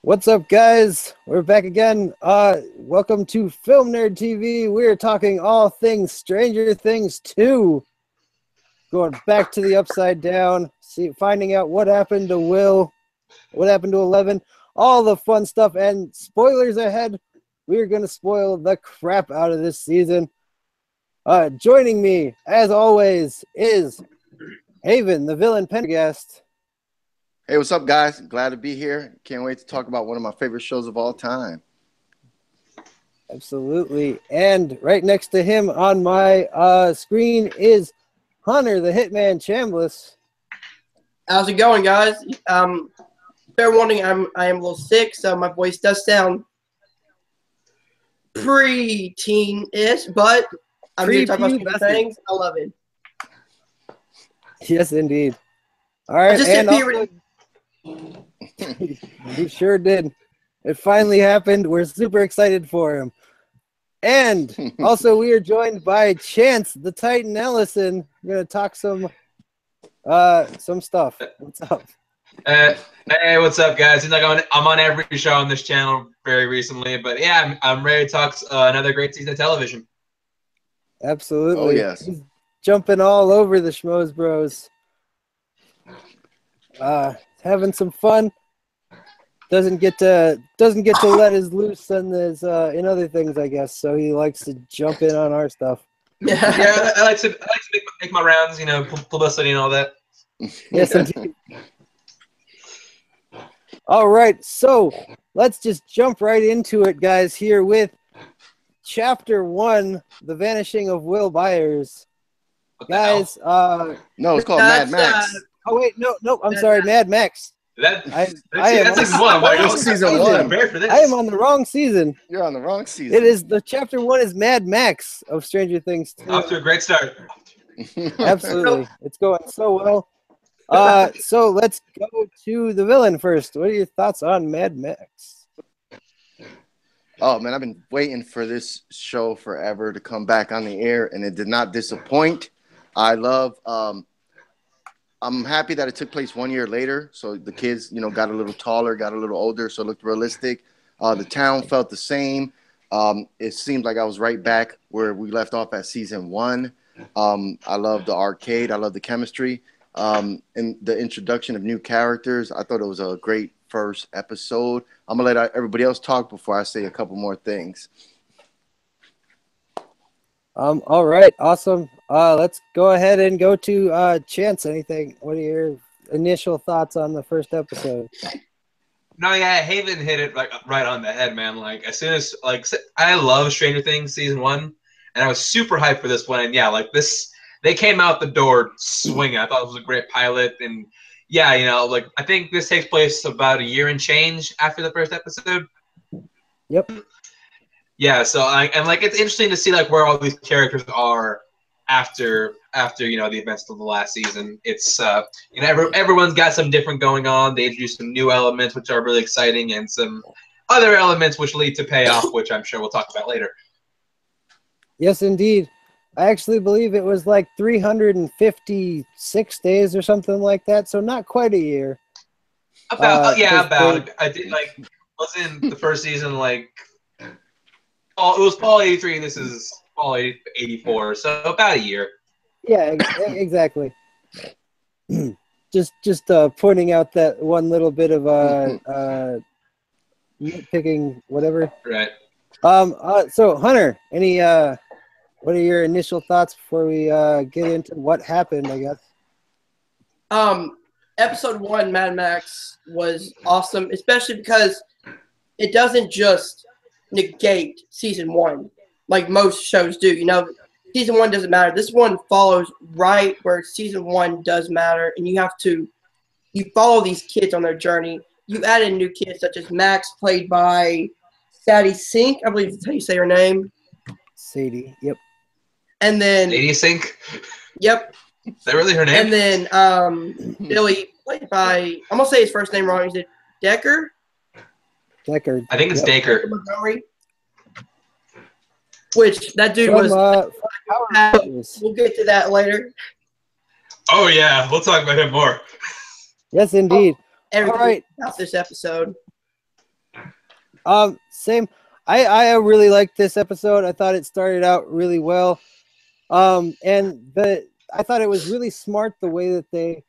What's up, guys? We're back again. Welcome to Film Nerd TV. We're talking all things Stranger Things 2. Going back to the Upside Down, finding out what happened to Will, what happened to 11, all the fun stuff, and spoilers ahead. We're going to spoil the crap out of this season. Joining me, as always, is Haven, the villain Pendergast. Hey, what's up, guys? Glad to be here. Can't wait to talk about one of my favorite shows of all time. Absolutely. And right next to him on my screen is Hunter, the Hitman Chambliss. How's it going, guys? Fair warning, I am a little sick, so my voice does sound pre-teen-ish, but I'm here to talk about Stranger Things. I love it. Yes, indeed. All right, he sure did. It finally happened. We're super excited for him. And also, we are joined by Chance, the Titan Ellison. We're gonna talk some stuff. What's up? Hey, what's up, guys? Seems like I'm on every show on this channel very recently, but yeah, I'm ready to talk another great season of television. Absolutely. Oh yes. He's jumping all over the Schmoes Bros. Having some fun. Doesn't get to let his loose in his in other things, I guess. So he likes to jump in on our stuff. Yeah, I like to make my rounds, publicity and all that. Yes, indeed. All right, so let's just jump right into it, guys. Here with Chapter 1, The Vanishing of Will Byers. Guys, no, it's called Mad Max. Oh wait, no, I'm sorry, Mad Max. That's season one. That's season one. I am on the wrong season. You're on the wrong season. It is the Chapter 1 is Mad Max of Stranger Things 2. Off to a great start. Absolutely, it's going so well. So let's go to the villain first. What are your thoughts on Mad Max? Oh man, I've been waiting for this show forever to come back on the air, and it did not disappoint. I love. I'm happy that it took place 1 year later, so the kids, got a little taller, got a little older, so it looked realistic. The town felt the same. It seemed like I was right back where we left off at season 1. I love the arcade. I love the chemistry. And the introduction of new characters. I thought it was a great first episode. I'm going to let everybody else talk before I say a couple more things. All right, awesome. Let's go ahead and go to Chance. What are your initial thoughts on the first episode? No, yeah, Haven hit it right on the head, man. Like as soon as I love Stranger Things season 1, and I was super hyped for this one. And yeah, they came out the door swinging. I thought it was a great pilot, and yeah, I think this takes place about a year and change after the first episode. Yep. Yeah, so it's interesting to see where all these characters are after the events of the last season. It's everyone's got some different going on. They introduced some new elements which are really exciting, and some other elements which lead to payoff, which I'm sure we'll talk about later. Yes, indeed. I actually believe it was 356 days or something like that, so not quite a year. About. I did was in the first season it was Fall 83, and this is Fall 84, so about a year. Yeah, exactly. just pointing out that one little bit of nitpicking, whatever. Right. So Hunter, what are your initial thoughts before we get into what happened, I guess? Episode 1, Mad Max, was awesome, especially because it doesn't just negate season 1 like most shows do. Season 1 doesn't matter. This one follows right where season 1 does matter, and you follow these kids on their journey. You add in new kids such as Max, played by Sadie Sink, I believe that's how you say her name. Sadie, yep. And then Sadie Sink. Yep. Is that really her name? And then Billy, played by, I'm gonna say his first name wrong. Is it Decker? Decker. I think it's Decker. Montgomery. Which that dude was. We'll get to that later. Oh yeah, we'll talk about him more. Yes, indeed. Everything all right. about this episode. Same. I really liked this episode. I thought it started out really well. And I thought it was really smart the way that they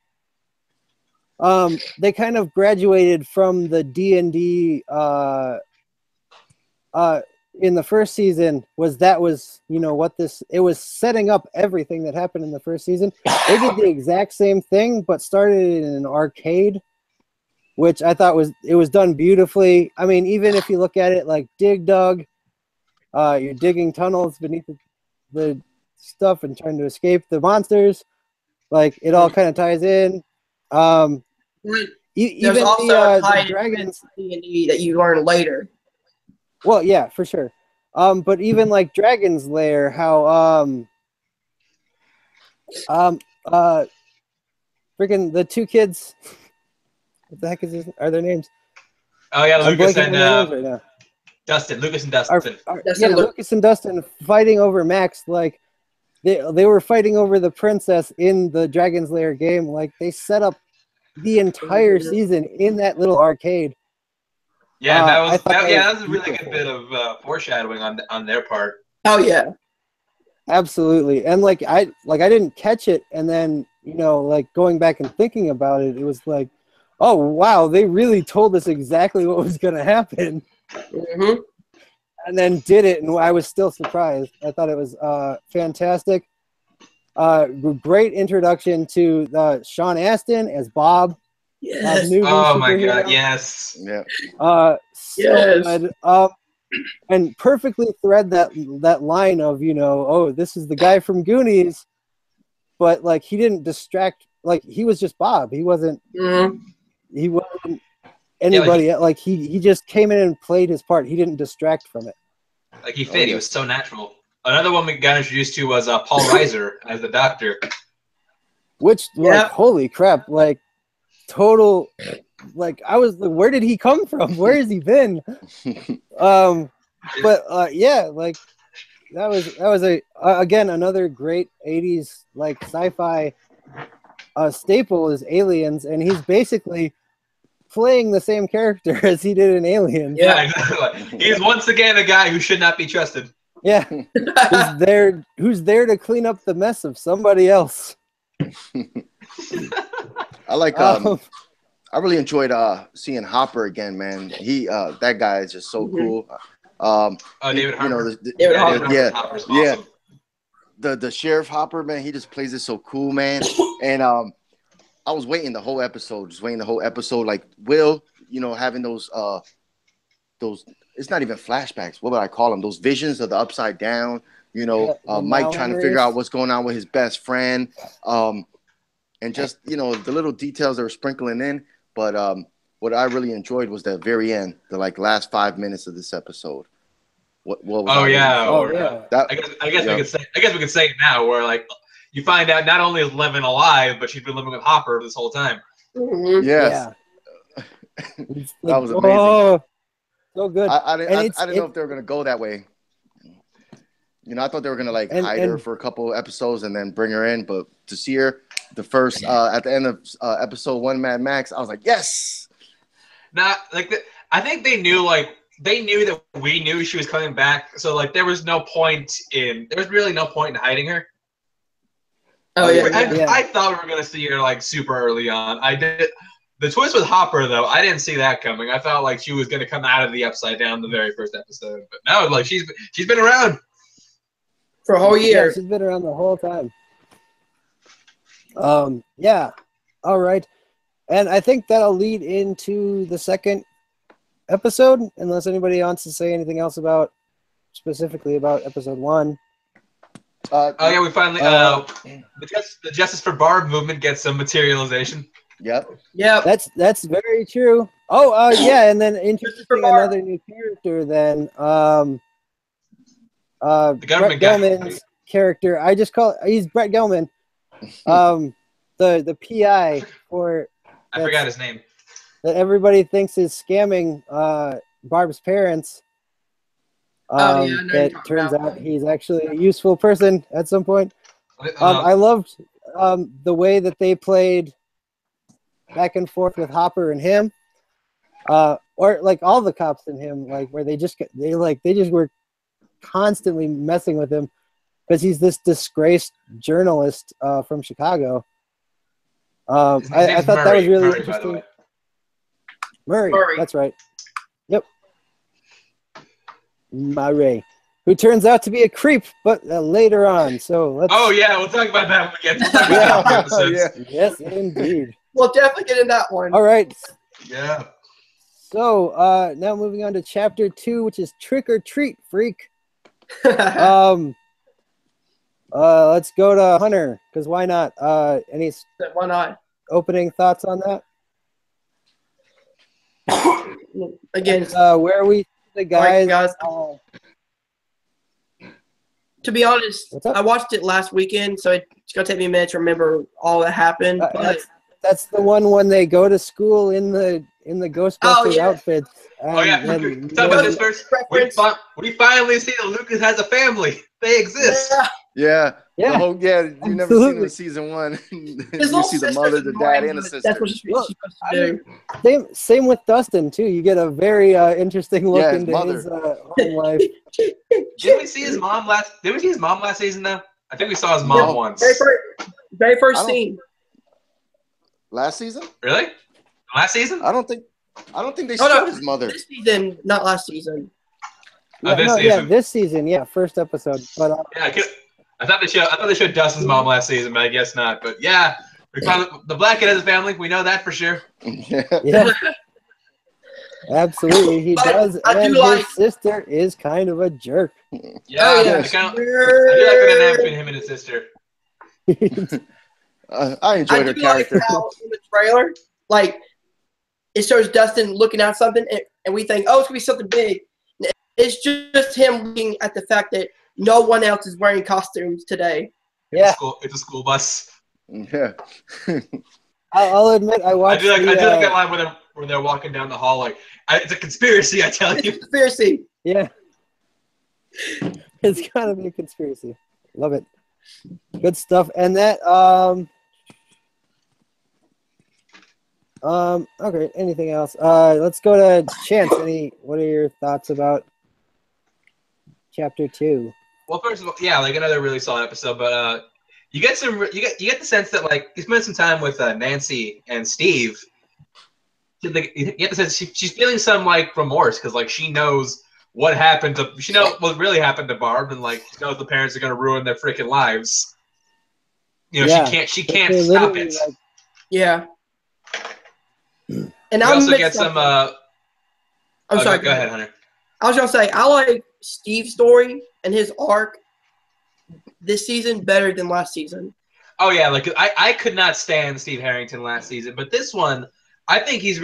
kind of graduated from the D&D in the first season. Was you know what this, it was setting up everything that happened in the first season. They did the exact same thing but started in an arcade, which I thought was done beautifully. I mean, even if you look at it like Dig Dug, you're digging tunnels beneath the stuff and trying to escape the monsters. Like, it all kind of ties in. Even There's also the dragons D&D that you learn later. Well, yeah, for sure. But even like Dragon's Lair, how freaking the two kids, what the heck are their names? Oh yeah, I'm Lucas blanking and on their names right now. Dustin. Lucas and Dustin. Lucas and Dustin fighting over Max. Like, they were fighting over the princess in the Dragon's Lair game. Like, they set up the entire season in that little arcade. Yeah, that was that was a really good bit of foreshadowing on their part. Oh yeah, absolutely. And like I didn't catch it, and then like going back and thinking about it, it was like, oh wow, they really told us exactly what was going to happen. Mm-hmm. And then did it, and I was still surprised. I thought it was fantastic. Great introduction to Sean Astin as Bob. Yes. Oh my god, yes. Yeah. So good. And perfectly thread that line of, oh, this is the guy from Goonies, but like he didn't distract. Like, he was just Bob. He wasn't. Mm-hmm. He wasn't anybody. Like he just came in and played his part. He didn't distract from it. Like, he fit. He was so natural. Another one we got introduced to was Paul Reiser as the doctor. Which, like, holy crap! Like, total. Like, I was like, where did he come from? Where has he been? But yeah, like that was again another great 80s like sci-fi staple is Aliens, and he's basically playing the same character as he did in Aliens. Yeah, exactly. He's once again a guy who should not be trusted. Yeah, who's there to clean up the mess of somebody else. I like I really enjoyed seeing Hopper again, man. He that guy is just so cool. David Harper. David Harper. Yeah, awesome. yeah. The Sheriff Hopper, man, he just plays it so cool, man. And I was waiting the whole episode, like Will, having those it's not even flashbacks. What would I call them? Those visions of the upside down. Mike trying to figure out what's going on with his best friend, and just the little details they were sprinkling in. But what I really enjoyed was the very end, the last 5 minutes of this episode. What was that? I guess we could say it now, where like you find out not only is Levin alive, but she's been living with Hopper this whole time. Mm-hmm. Yes. Yeah. That was amazing. So good. I didn't know if they were gonna go that way. I thought they were gonna hide her for a couple episodes and then bring her in, but to see her the first at the end of episode 1, Mad Max, I was like, yes. I think they knew that we knew she was coming back, so there was really no point in hiding her. Oh yeah. I thought we were gonna see her super early on. I did. The twist with Hopper, though, I didn't see that coming. I thought she was gonna come out of the Upside Down the very first episode, but no, she's been around for a whole year. Yeah, she's been around the whole time. Yeah. All right. And I think that'll lead into the second episode, unless anybody wants to say anything else specifically about episode 1. We finally the Justice for Barb movement gets some materialization. Yep. That's very true. Oh, yeah, and then introducing another new character. Then the Brett Gelman's character. I just he's Brett Gelman. The PI for. I forgot his name. That everybody thinks is scamming Barb's parents. That turns out he's actually a useful person at some point. I loved the way that they played back and forth with Hopper and him. or like all the cops in him, like where they just were constantly messing with him because he's this disgraced journalist from Chicago. I thought that was really interesting. Murray, that's right. Yep. Murray, who turns out to be a creep, but later on. So let's. Oh yeah, we'll talk about that when we get to the episodes. Yes, indeed. We'll definitely get in that one. All right. Yeah. So now moving on to chapter 2, which is Trick or Treat, Freak. Let's go to Hunter, because why not? Any Why not? opening thoughts on that? Again, where are we, the guys? To be honest, I watched it last weekend, so it's gonna take me a minute to remember all that happened. That's the one when they go to school in the Ghostbusters outfits. Oh yeah, talk about this first. We finally see that Lucas has a family. They exist. Yeah. Yeah. You never seen him in season 1. You see the mother, the dad, and the sister. That's what she's supposed to do. Same with Dustin too. You get a very interesting look into his home life. Did we see his mom last? Did we see his mom last season though? I think we saw his mom once. Very first scene. Last season? Really? Last season? I don't think they showed his mother. This season, not last season. This season. Yeah, first episode. But I thought they showed Dustin's mom last season, but I guess not. But yeah, we found the black kid has a family. We know that for sure. Yeah. Absolutely, he does, and his sister is kind of a jerk. Yeah, I do like the dynamic between him and his sister. I enjoyed her character. Like how in the trailer, like it shows Dustin looking at something, and we think, oh, it's gonna be something big. It's just him looking at the fact that no one else is wearing costumes today. Yeah, it's a school bus. Yeah. I'll admit, I watched. I do like that line where they're walking down the hall, like it's a conspiracy. I tell you, conspiracy. Yeah, it's gotta be a conspiracy. Love it. Good stuff. And that okay, anything else? Let's go to Chance. What are your thoughts about chapter 2? Well, first of all, yeah, like another really solid episode, but you get the sense that like you spent some time with Nancy and Steve. You get the sense she's feeling some like remorse because like she knows what happened to what really happened to Barb, and like she knows the parents are gonna ruin their freaking lives. You know, she can't stop it. Like, yeah. And I also get some. I'm sorry. Go ahead, Hunter. I was gonna say I like Steve's story and his arc this season better than last season. Oh yeah, like I could not stand Steve Harrington last season, but this one, I think he's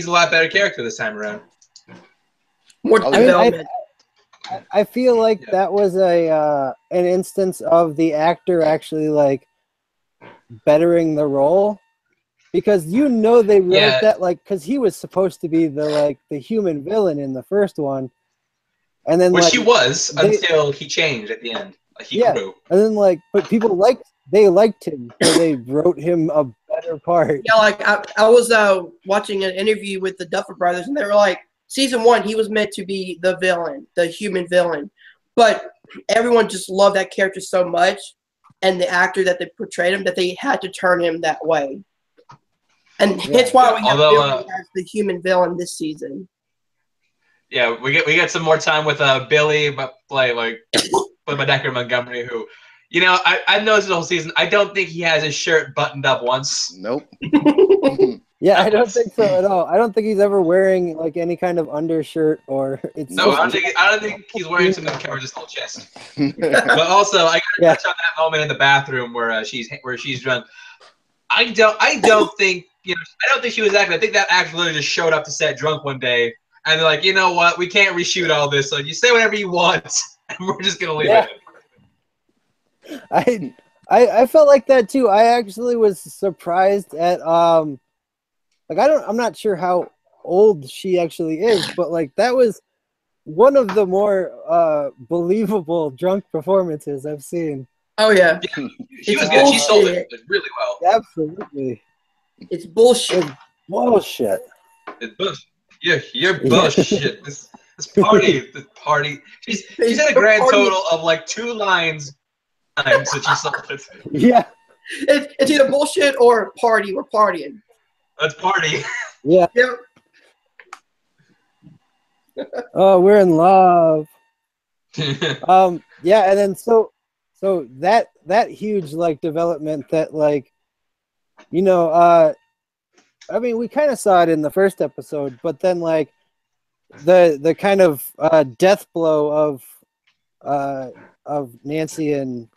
a lot better character this time around. More development. I feel like that was an instance of the actor actually like bettering the role, because they wrote that like because he was supposed to be the human villain in the first one, and then which he was until he changed at the end. Like he grew. And then but people liked him, so they wrote him a better part. Yeah, like I was watching an interview with the Duffer Brothers, and they were like, season 1, he was meant to be the villain, the human villain, but everyone just loved that character so much, and the actor that they portrayed him, that they had to turn him that way, and that's why we have Billy as the human villain this season. Yeah, we get some more time with Billy, but played by Decker Montgomery, who, you know, I've noticed the whole season. I don't think he has his shirt buttoned up once. Nope. Yeah, I don't think so at all. I don't think he's ever wearing like any kind of undershirt or. No, I don't think he's wearing something that covers his whole chest. But also, I gotta touch on that moment in the bathroom where she's drunk. I don't think she was acting. I think that actor literally just showed up to set drunk one day, and they're like, you know what, we can't reshoot all this, so you say whatever you want, and we're just gonna leave it. I felt like that too. I actually was surprised at I'm not sure how old she actually is, but like that was one of the more believable drunk performances I've seen. Oh yeah, she was good. She sold it really well. Absolutely. It's bullshit. Bullshit. It's bullshit. You're bullshit. This party. She's had a grand total of like 2 lines since she saw it. Yeah. It's either bullshit or party. We're partying. Let's party. Yeah. Yep. Oh, we're in love. Yeah, and then so that huge like development that like, you know, I mean, we kind of saw it in the first episode, but then like the kind of death blow of Nancy and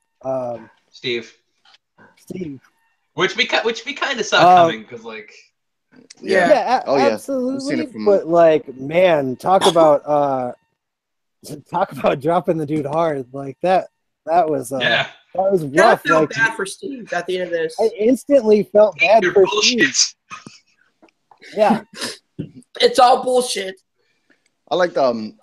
Steve. Which we kind of saw coming because like. Yeah, absolutely. But like, man, talk about dropping the dude hard like that. That was that was rough. I felt bad for Steve at the end of this. I instantly felt bad for Steve. Yeah, it's all bullshit. I like the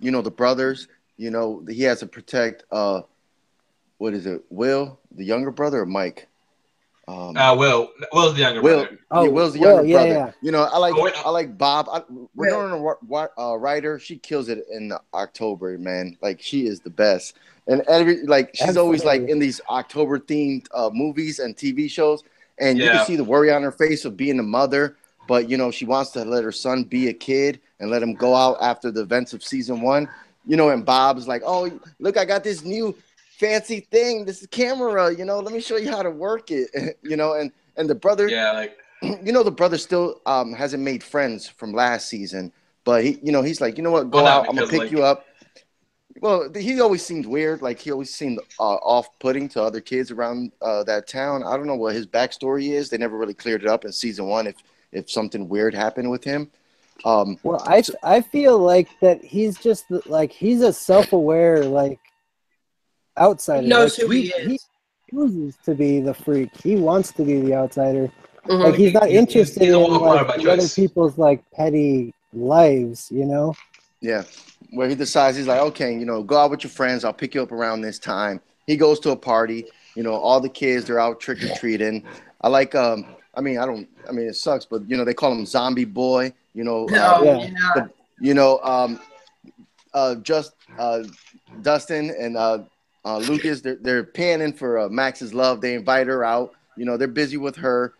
you know, the brothers. You know, he has to protect what is it, Will, the younger brother, or Mike? Will's the younger brother. Will's the younger brother. Yeah. You know, I like Bob. Winona Ryder, she kills it in October, man. Like, she is the best. And she's always like in these October themed movies and TV shows, and you can see the worry on her face of being a mother. But you know, she wants to let her son be a kid and let him go out after the events of season 1. You know, and Bob's like, "Oh, look, I got this new fancy thing. This is camera. You know, let me show you how to work it." You know, and the brother, you know, the brother still hasn't made friends from last season, but he's like, you know what, go out. I'm gonna pick you up. Well, he always seemed weird. Like, he always seemed off-putting to other kids around that town. I don't know what his backstory is. They never really cleared it up in season 1 if something weird happened with him. Well, I feel like that he's just like, he's a self-aware like outsider. He knows like, who he is. He chooses to be the freak. He wants to be the outsider. Mm-hmm. Like, he's not interested in like other people's like petty lives, you know? Yeah. Where he decides, he's like, okay, you know, go out with your friends. I'll pick you up around this time. He goes to a party. You know, all the kids, they're out trick-or-treating. I like, it sucks, but, you know, they call him Zombie Boy. You know, Dustin and Lucas, they're panning for Max's love. They invite her out. You know, they're busy with her.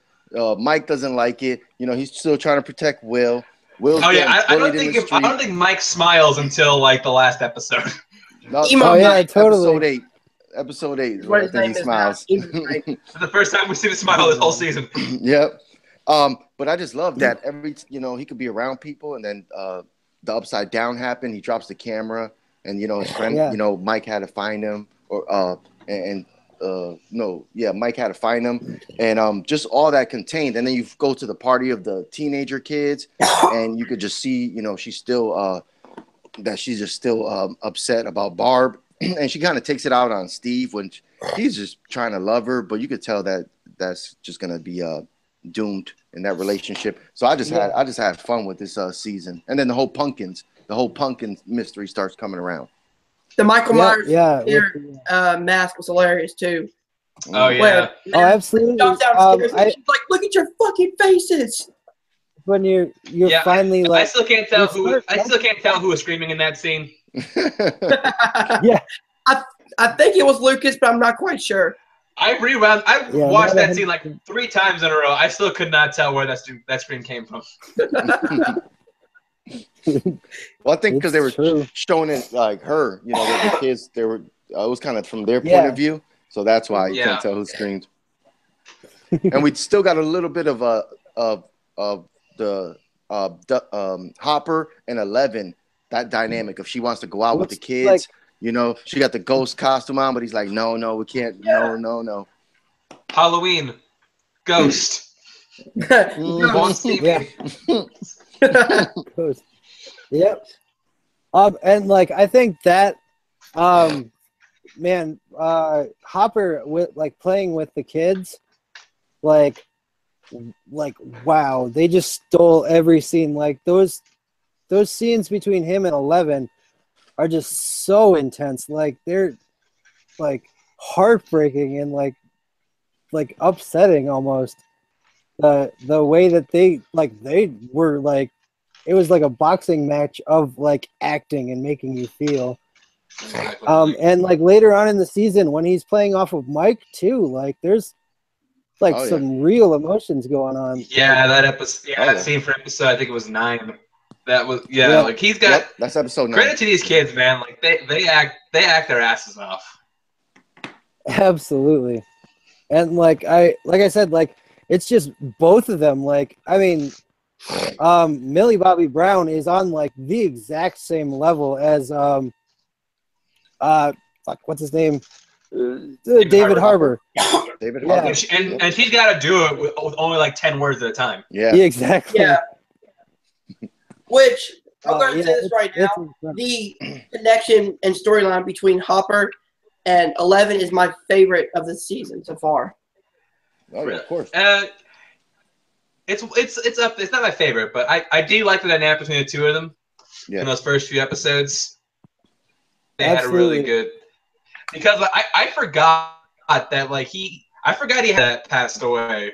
Mike doesn't like it. You know, he's still trying to protect Will. I don't think Mike smiles until like the last episode. No, totally. Episode 8 is where I think he smiles. The first time we see him smile this whole season. Yep. But I just love that he could be around people, and then the upside down happened. He drops the camera, and you know, his friend, you know, Mike had to find him, Mike had to find him, and just all that contained. And then you go to the party of the teenager kids, and you could just see, you know, she's still upset about Barb, and she kind of takes it out on Steve when he's just trying to love her, but you could tell that that's just gonna be doomed in that relationship. So I just had fun with this season, and then the whole pumpkin mystery starts coming around. The Michael Myers mask was hilarious too. Oh yeah, absolutely. Jumps downstairs and she's like, "Look at your fucking faces." When you're finally like, I still can't tell who was screaming in that scene. Yeah, I think it was Lucas, but I'm not quite sure. I watched that scene like 3 times in a row. I still could not tell where that scream came from. Well, I think because they were showing it like her, you know, the kids, they were it was kind of from their point of view, so that's why you can't tell who screamed. And we still got a little bit of the Hopper and 11, that dynamic of she wants to go out with the kids. Like, you know, she got the ghost costume on, but he's like, no, we can't. Yeah. No. Halloween, ghost. Won't see me. Ghost. Yep. And like, I think that, Hopper with like playing with the kids, like wow, they just stole every scene. Like those scenes between him and 11 are just so intense. Like they're like heartbreaking and like upsetting almost. the way that they were like, it was like a boxing match of like acting and making you feel. Exactly. And like later on in the season when he's playing off of Mike too, like there's like some real emotions going on. Yeah, that episode. Yeah, that yeah. scene for episode. I think it was 9. That was Yeah. like he's got. That's episode 9. Credit to these kids, man. Like they act their asses off. Absolutely. And like I said, like it's just both of them. Like I mean, Millie Bobby Brown is on like the exact same level as what's his name? David Harbour. David Yeah. Harbour. And she's got to do it with only like 10 words at a time. Yeah. Yeah, exactly. Yeah. Which I'm going to yeah, say this right now: the connection and storyline between Hopper and 11 is my favorite of the season so far. Oh, yeah, of course. It's up. It's not my favorite, but I do like the dynamic between the two of them in those first few episodes. They had a really good, because like, I forgot that like I forgot he had passed away.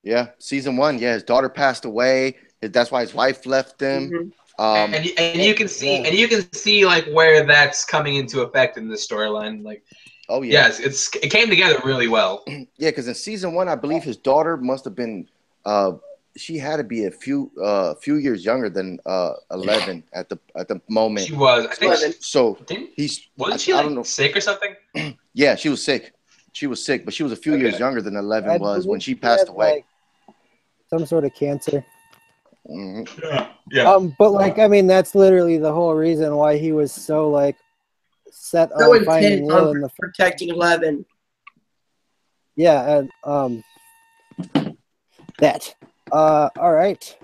Yeah, season 1. Yeah, his daughter passed away. That's why his wife left him. Mm-hmm. And you can see like where that's coming into effect in this storyline. Like, oh yeah, yes, it came together really well. Yeah, because in season 1, I believe his daughter must have been she had to be a few years younger than 11 at the moment. She was. I think wasn't she I like don't know. sick or something? Yeah, she was sick. She was sick, but she was a few years younger than 11 was when she passed away. Like, some sort of cancer. Mm-hmm. Yeah. But like I mean, that's literally the whole reason why he was so like set on finding Will in the protecting 11. Yeah, and that. All right.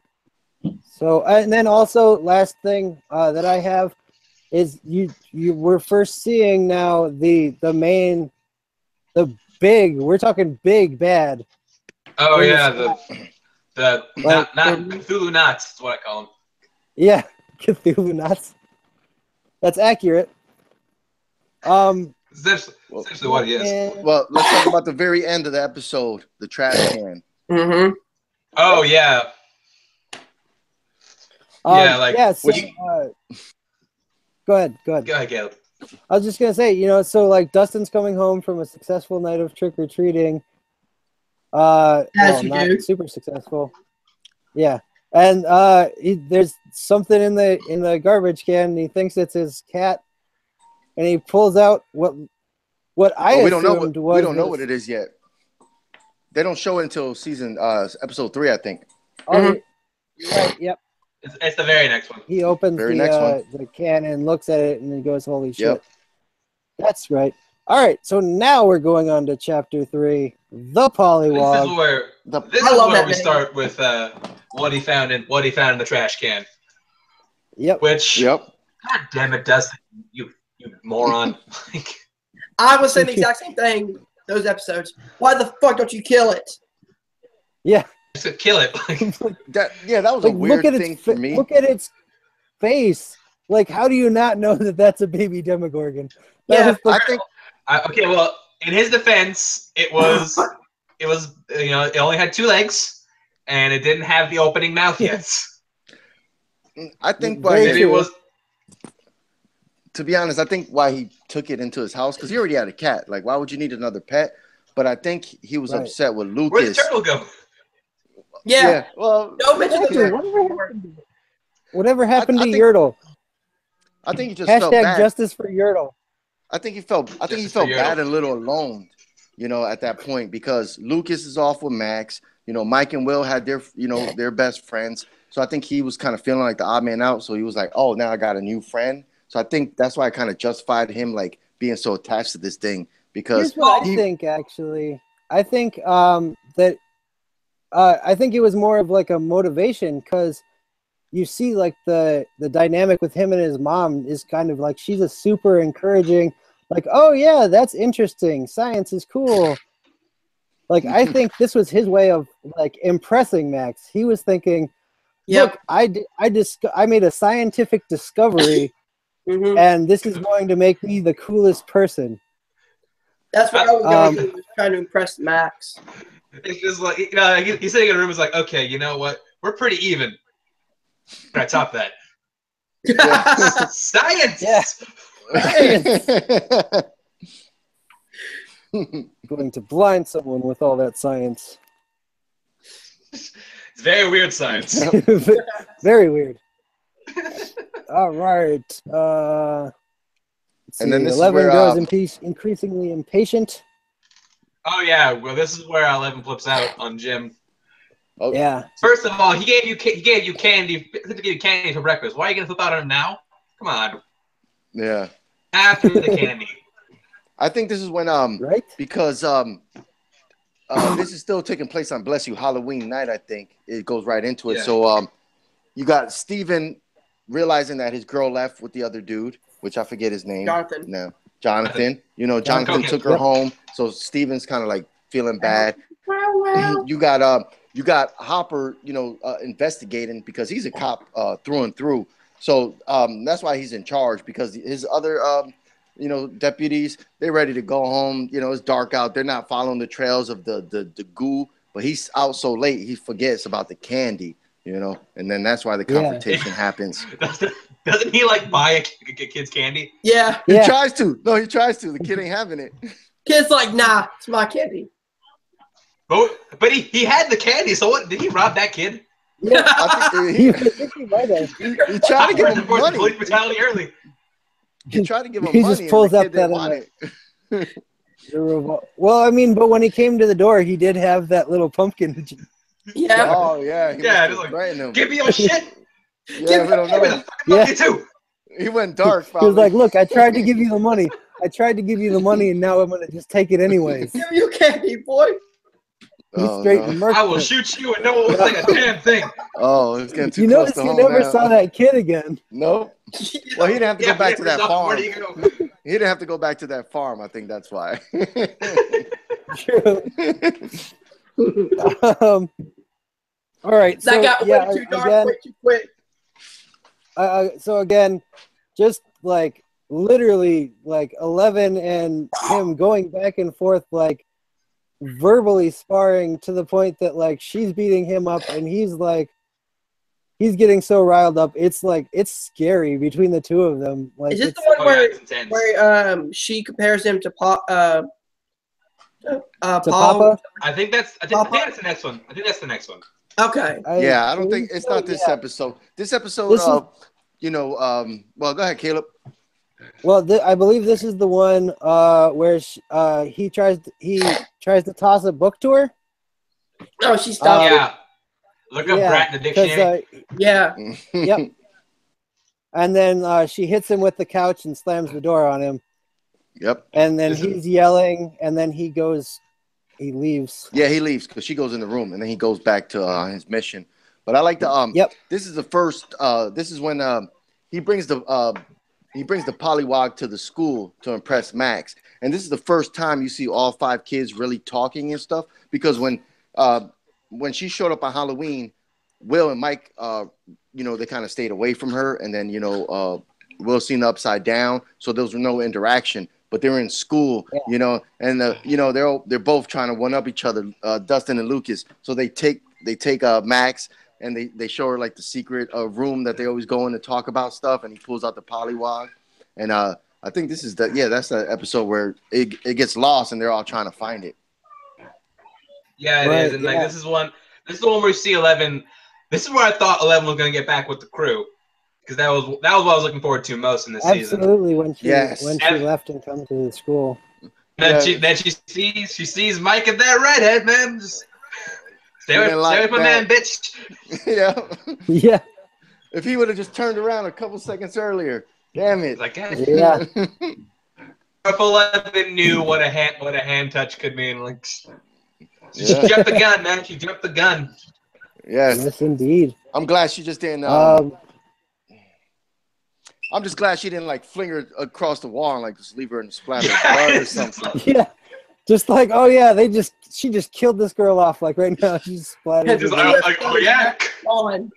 So and then also last thing that I have is we're first seeing now the big, we're talking big bad. Oh yeah, the not Cthulhu Knots is what I call them. Yeah, Cthulhu Knots. That's accurate. Essentially what he is. Well, let's talk about the very end of the episode, the trash can. Mm-hmm. Oh yeah. Yeah, like so, go ahead. Go ahead, Caleb. I was just gonna say, so like Dustin's coming home from a successful night of trick or treating. Not super successful. Yeah, and there's something in the garbage can, and he thinks it's his cat, and he pulls out what I assumed was. We don't know what it is yet. They don't show it until episode 3, I think. Oh, right. Yep. It's the very next one. He opens the can and looks at it, and he goes, "Holy shit!" Yep. That's right. All right, so now we're going on to chapter 3, the Pollywog. This is where we start with what he found in the trash can. Yep. God damn it, Dustin, you moron! I was saying the exact same thing. Those episodes. Why the fuck don't you kill it? Yeah. Just kill it. that was a weird thing for me. Look at its face. Like, how do you not know that that's a baby Demogorgon? I think. Okay, well, in his defense, it only had 2 legs, and it didn't have the opening mouth yet. I think to be honest, I think why he took it into his house, because he already had a cat. Like, why would you need another pet? But I think he was upset with Lucas. Where'd the turtle go? Yeah. Well, don't mention the turtle. Whatever happened to Yertle? I think he just felt bad. #justice for Yertle. I think he felt bad and a little alone, at that point, because Lucas is off with Max. Mike and Will had their best friends. So I think he was kind of feeling like the odd man out. So he was like, oh, now I got a new friend. So I think that's why I kind of justified him like being so attached to this thing, because here's what I think, actually. I think that I think it was more of like a motivation, because you see like the dynamic with him and his mom is kind of like, she's a super encouraging, like, oh yeah, that's interesting, science is cool. Like, I think this was his way of like impressing Max. He was thinking, look, I made a scientific discovery, and this is going to make me the coolest person. That's what I was going to trying to impress Max. It's just like, you know, he's sitting in a room. It's like, okay, you know what? We're pretty even. Can I top that? Science. Yeah. Science. Going to blind someone with all that science. It's very weird science. Very weird. All right. And then this is 11 where, grows increasingly impatient. Oh yeah, well this is where 11 flips out on Jim. Oh, Yeah. First of all, he gave you candy. He gave you candy for breakfast. Why are you gonna flip out on him now? Come on. yeah. After the candy. I think this is when Right? because this is still taking place on Bless You Halloween night. I think it goes right into it. Yeah. So you got Steven realizing that his girl left with the other dude, which I forget his name. Jonathan. No, Jonathan. You know, Jonathan Jonathan. took her home, so Steven's kind of like feeling bad. Well. You got Hopper, investigating because he's a cop through and through. So that's why he's in charge, because his other deputies, they're ready to go home. You know, it's dark out. They're not following the trails of the goo, but he's out so late he forgets about the candy, and then that's why the confrontation happens. Doesn't he like buy a kid's candy? Yeah. He tries to. No, he tries to. The kid ain't having it. Kid's like, nah, it's my candy. But he had the candy, so what? Did he rob that kid? Yeah. I think He might have. he tried to give him money. Police brutality early. He tried to give him He money. just pulls and the up kid didn't that want it. Well, I mean, but when he came to the door, he did have that little pumpkin. Yeah. Oh yeah, he Yeah, must just have like, threatened him. give me your shit. Yeah, we don't Give me know. the fucking monkey too. He went dark. He Probably. was like, "Look, I tried to give you the money. And now I'm gonna just take it anyways." Give you candy, boy. He Oh, straight no. murked I will it. shoot you and no one will say a damn thing. Oh, it's getting too You close notice to you home never now. saw that kid again. Nope. Well, he didn't have to go back to that farm. Where do you go? He didn't have to go back to that farm. I think that's why. True. All right. That So got yeah, way too dark, again, way too quick. so again, just like literally like 11 and him going back and forth, like verbally sparring to the point that like she's beating him up and he's getting so riled up. It's like, it's scary between the two of them. Like, Is this it's, the one Oh, yeah, it's intense. where she compares him to Paul? to Paul? Papa? I think that's the next one. I think that's the next one. Okay. Yeah, I don't think believe it's so, not this yeah. episode. This episode, This is- well, go ahead, Caleb. Well, I believe this is the one where he tries to toss a book to her. No, she stopped. Yeah. Look up brat in the dictionary. Yeah. Yep. And then she hits him with the couch and slams the door on him. Yep. And then he's yelling, and then he leaves. Yeah, he leaves because she goes in the room, and then he goes back to his mission. But I like the Yep. This is the first. This is when he brings the pollywog to the school to impress Max, and this is the first time you see all 5 kids really talking and stuff. Because when she showed up on Halloween, Will and Mike, they kind of stayed away from her, and then Will seen the Upside Down, so there was no interaction. But they're in school, and they're both trying to one up each other, Dustin and Lucas. So they take Max, and they show her like the secret room that they always go in to talk about stuff, and he pulls out the pollywog. And I think this is that's the episode where it gets lost and they're all trying to find it. Yeah, it is. And like this is the one where you see 11. This is where I thought 11 was going to get back with the crew, because that was what I was looking forward to most in this season. Absolutely, when she Yes. left and come to the school. Then she sees Mike and that redhead, man. Just stay with my man, bitch. Yeah. Yeah. If he would have just turned around a couple seconds earlier, damn it. Like, Yeah. if 11 knew what a hand touch could mean, like, she Yeah. jumped the gun, man. She jumped the gun. Yes. Yes, indeed. I'm glad she just didn't. I'm just glad she didn't like fling her across the wall and like just leave her in the splatter of blood or something. Yeah. Just like, oh yeah, she just killed this girl off like right now. She's splattered. Just like, oh yeah. On.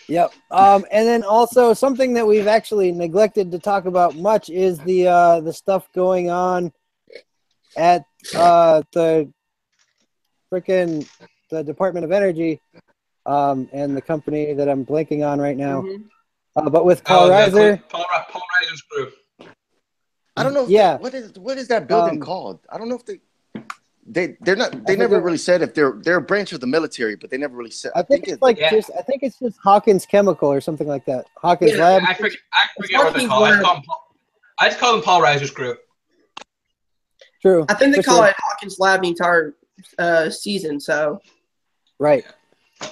Yep. And then also something that we've actually neglected to talk about much is the stuff going on at the Department of Energy, and the company that I'm blanking on right now. But with Paul Reiser. Paul Reiser's crew. I don't know. If Yeah. What is that building called? I don't know if they're not. They never really said if they're a branch of the military, but they never really said. I think it's just Hawkins Chemical or something like that. Hawkins Lab. I forget what they're called. I just call them Paul Reiser's crew. True. I think they call it Hawkins Lab the entire season. So. Right.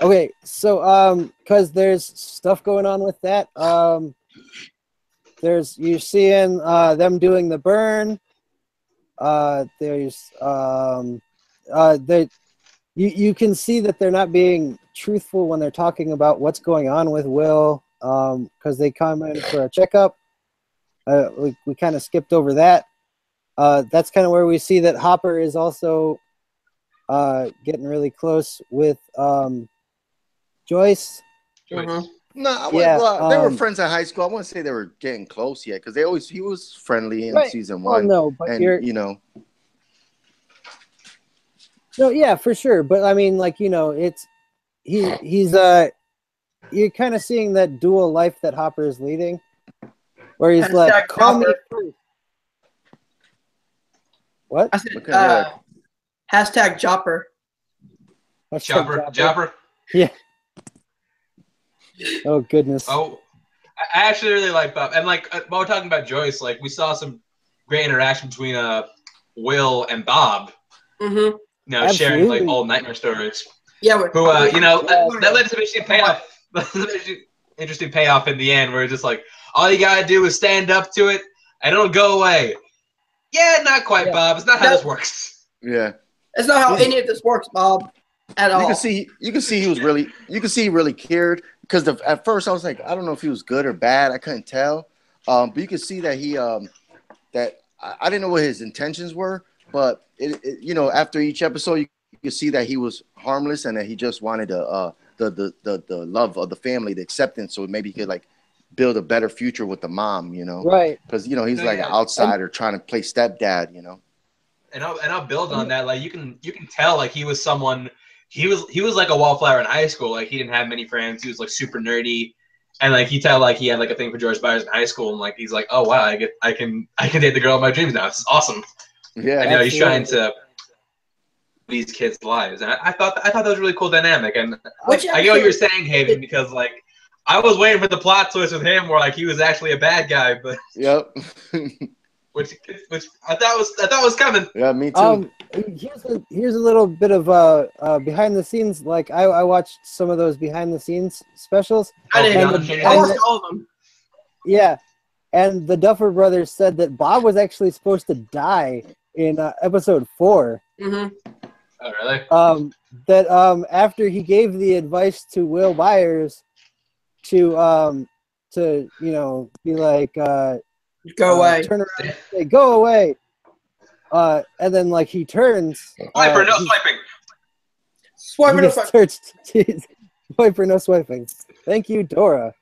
Okay. So because there's stuff going on with that. You're seeing them doing the burn. You can see that they're not being truthful when they're talking about what's going on with Will, because they come in for a checkup. We kind of skipped over that. That's kind of where we see that Hopper is also getting really close with Joyce. No, Yeah, they were friends in high school. I wouldn't say they were getting close yet because he was friendly in season one. No, but and no, yeah, for sure. But I mean, like, he's you're kind of seeing that dual life that Hopper is leading, where he's like, call me first. What? I said, hashtag Jopper. Jopper. Yeah. Oh goodness. Oh, I actually really like Bob, and like while we're talking about Joyce, like we saw some great interaction between Will and Bob. Sharing like old nightmare stories. Yeah. Who that led to some interesting payoff. Interesting payoff in the end, where it's just like all you gotta do is stand up to it, and it'll go away. Yeah, not quite, Bob. It's not how this works. Yeah. It's not how any of this works, Bob. At all. You can see he really cared because at first I was like, I don't know if he was good or bad. I couldn't tell. But you can see that that I didn't know what his intentions were, but after each episode you can see that he was harmless and that he just wanted the love of the family, the acceptance, so maybe he could like build a better future with the mom, Right? Because he's like an outsider trying to play stepdad, And I'll build on that. Like you can tell like he was someone. He was like a wallflower in high school. Like he didn't have many friends. He was like super nerdy, and like you tell like he had like a thing for George Byers in high school, and like he's like, oh wow, I can date the girl of my dreams now. This is awesome. Yeah, I know he's trying to these kids' lives, and I thought that was a really cool dynamic. And I get what you were saying, Haven, because like I was waiting for the plot twist with him, where like he was actually a bad guy, but yep. Which I thought was coming. Yeah, me too. Here's a little bit of behind the scenes. Like I watched some of those behind the scenes specials. I watched all of them. Yeah, and the Duffer Brothers said that Bob was actually supposed to die in episode 4. Mm-hmm. Oh really? That after he gave the advice to Will Byers to be like go away, turn around and say, go away. And then like he turns. Swiper, no swiping. Swiper, no swiping. Swiper, no swiping. Thank you, Dora.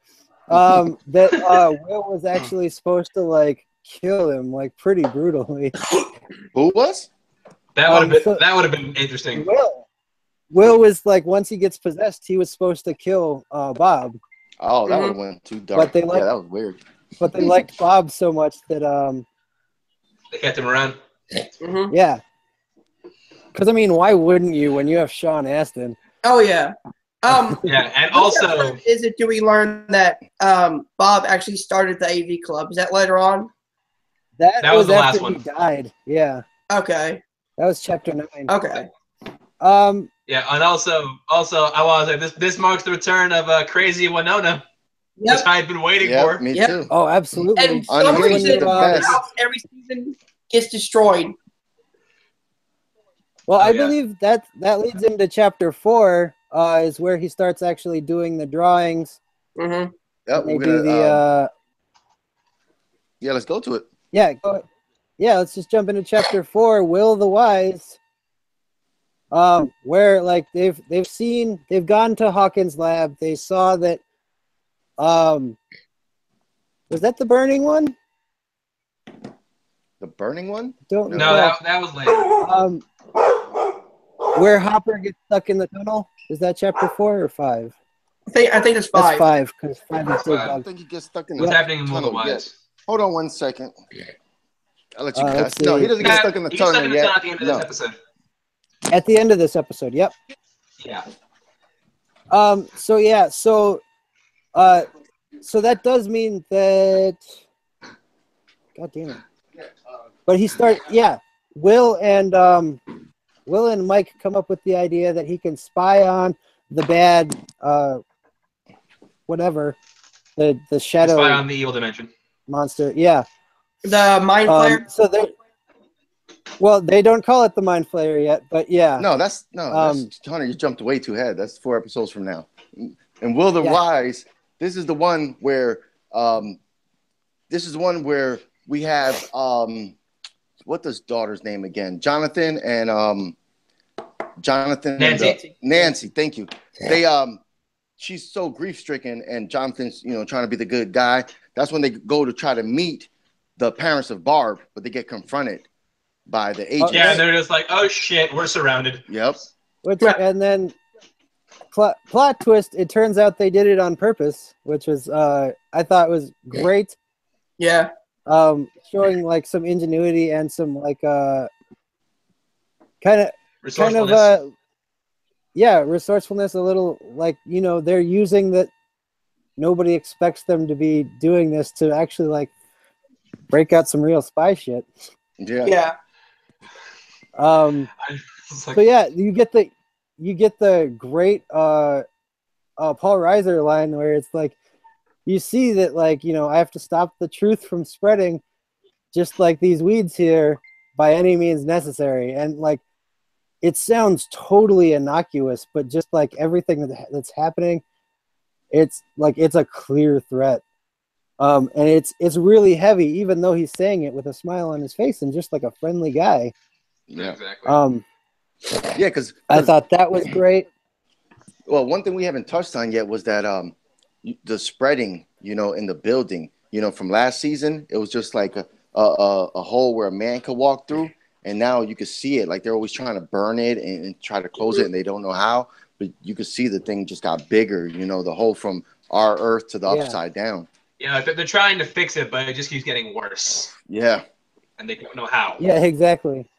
That Will was actually supposed to like kill him like pretty brutally. Who was? That would have been interesting. Will was like once he gets possessed, he was supposed to kill Bob. Oh, that would have went too dark. That was weird. But they liked Bob so much that they kept him around. Mm-hmm. Yeah. Because I mean, why wouldn't you when you have Sean Astin? Oh yeah. Yeah, and also do we learn that Bob actually started the AV club? Is that later on? That was the after last one. He died. Yeah. Okay. That was chapter 9. Okay. Yeah, and also I want to say this marks the return of Crazy Winona, which I had been waiting for. Me too. Oh, absolutely. And for some reason, every season gets destroyed. Well, I believe that leads into chapter 4, is where he starts actually doing the drawings. Mm-hmm. Yep, we're gonna. Let's go to it. Yeah, let's just jump into chapter 4, Will the Wise. Where like they've gone to Hawkins' lab. They saw that. Was that the burning one? The The burning one? Don't No, that was later. Where Hopper gets stuck in the tunnel? Is that chapter 4 or 5? I think it's 5. That's 5 because 5 is Big I Dog. think he gets stuck in the What's happening in tunnel Wildwise? yet. Hold on 1 second. I'll let you guys. let's No, he see. doesn't get stuck in the He gets stuck tunnel in the yet. tunnel at the end of this episode. At the end of this episode, yep. Yeah. So yeah, so that does mean that. God damn it! But Will and Mike come up with the idea that he can spy on the bad, whatever, the shadow Spy on the evil dimension. monster. Yeah. The Mind Flayer? So they don't call it the Mind Flayer yet, but yeah. No, that's Hunter. You jumped way too ahead. That's 4 episodes from now. And Will the Wise. This is the one where we have what does daughter's name again? Jonathan and Nancy. Thank you. They she's so grief stricken, and Jonathan's trying to be the good guy. That's when they go to try to meet the parents of Barb, but they get confronted by the agents. Yeah, and they're just like, "Oh shit, we're surrounded." Yep. And then plot twist. It turns out they did it on purpose, which was I thought was great. Yeah. Showing like some ingenuity and some like kind of resourcefulness. A little like they're using that. Nobody expects them to be doing this to actually like break out some real spy shit. Yeah. Yeah. So yeah, you get the great Paul Reiser line where it's like you see that like I have to stop the truth from spreading, just like these weeds here, by any means necessary. And like it sounds totally innocuous, but just like everything that's happening, it's like it's a clear threat. And it's really heavy, even though he's saying it with a smile on his face and just like a friendly guy. Yeah, exactly. Yeah, because I thought that was great. Well, one thing we haven't touched on yet was that the spreading, in the building, from last season, it was just like a hole where a man could walk through, and now you could see it. Like they're always trying to burn it and try to close it, and they don't know how. But you could see the thing just got bigger. The hole from our Earth to the upside down. Yeah, they're trying to fix it, but it just keeps getting worse. Yeah, and they don't know how. Yeah, exactly.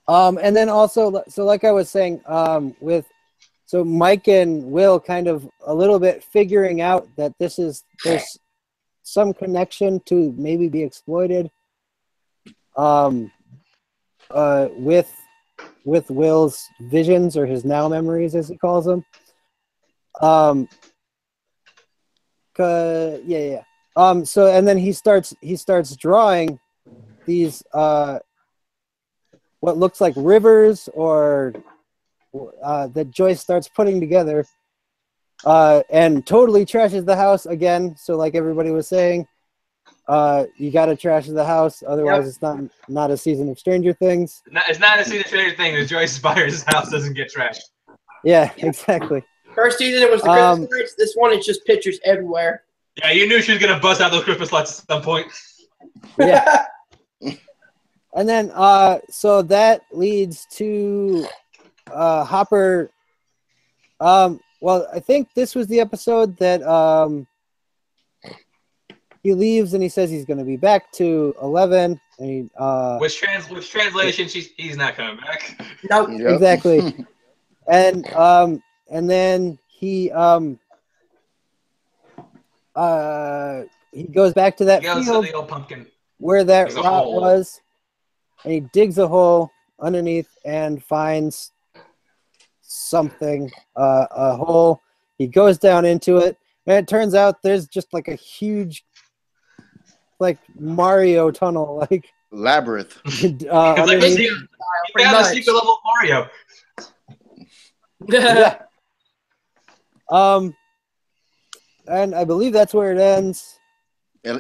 And then also, so like I was saying, so Mike and Will kind of a little bit figuring out that there's some connection to maybe be exploited, with Will's visions or his now memories, as he calls them. So and then he starts drawing these what looks like rivers or that Joyce starts putting together, and totally trashes the house again. So like everybody was saying, you got to trash the house, otherwise it's not a season of Stranger Things. It's not a season of Stranger Things. Joyce Byers' house doesn't get trashed. Yeah, exactly. First season it was the Christmas lights. This one it's just pictures everywhere. Yeah, you knew she was gonna bust out those Christmas lights at some point. Yeah. And then, so that leads to Hopper. Well, I think this was the episode that he leaves and he says he's going to be back to 11. And he, which translation, he's not coming back. Nope. Yep. Exactly. And then he goes back to that field the old pumpkin. where that rot was. And he digs a hole underneath and finds something, a hole. He goes down into it, and it turns out there's just like a huge, like Mario tunnel, like labyrinth. It's like he found the secret level of Mario. Yeah. And I believe that's where it ends. Yeah.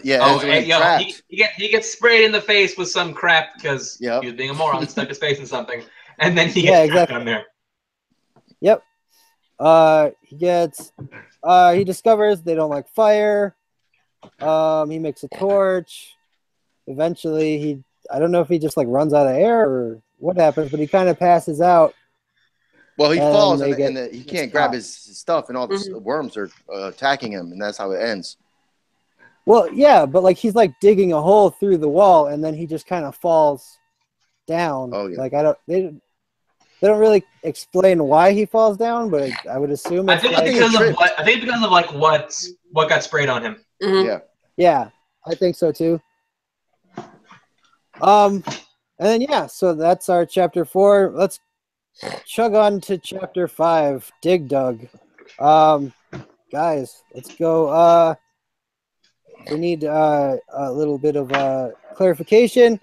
He gets sprayed in the face with some crap because he was being a moron, stuck his face in something, and then he gets trapped down there. Yep. He discovers they don't like fire. He makes a torch. eventually I don't know if he just like runs out of air or what happens, but he kind of passes out. Well, he And falls they and he can't grab stopped. his stuff, and all the worms are attacking him, and that's how it ends. Well, yeah, but like he's like digging a hole through the wall, and then he just kind of falls down. Oh, yeah. Like they don't really explain why he falls down, but I would assume I it's think like, because of like what got sprayed on him. Yeah. Yeah, I think so too. And then yeah, so that's our chapter 4. Let's chug on to chapter 5, Dig Dug. Guys, let's go. We need a little bit of clarification.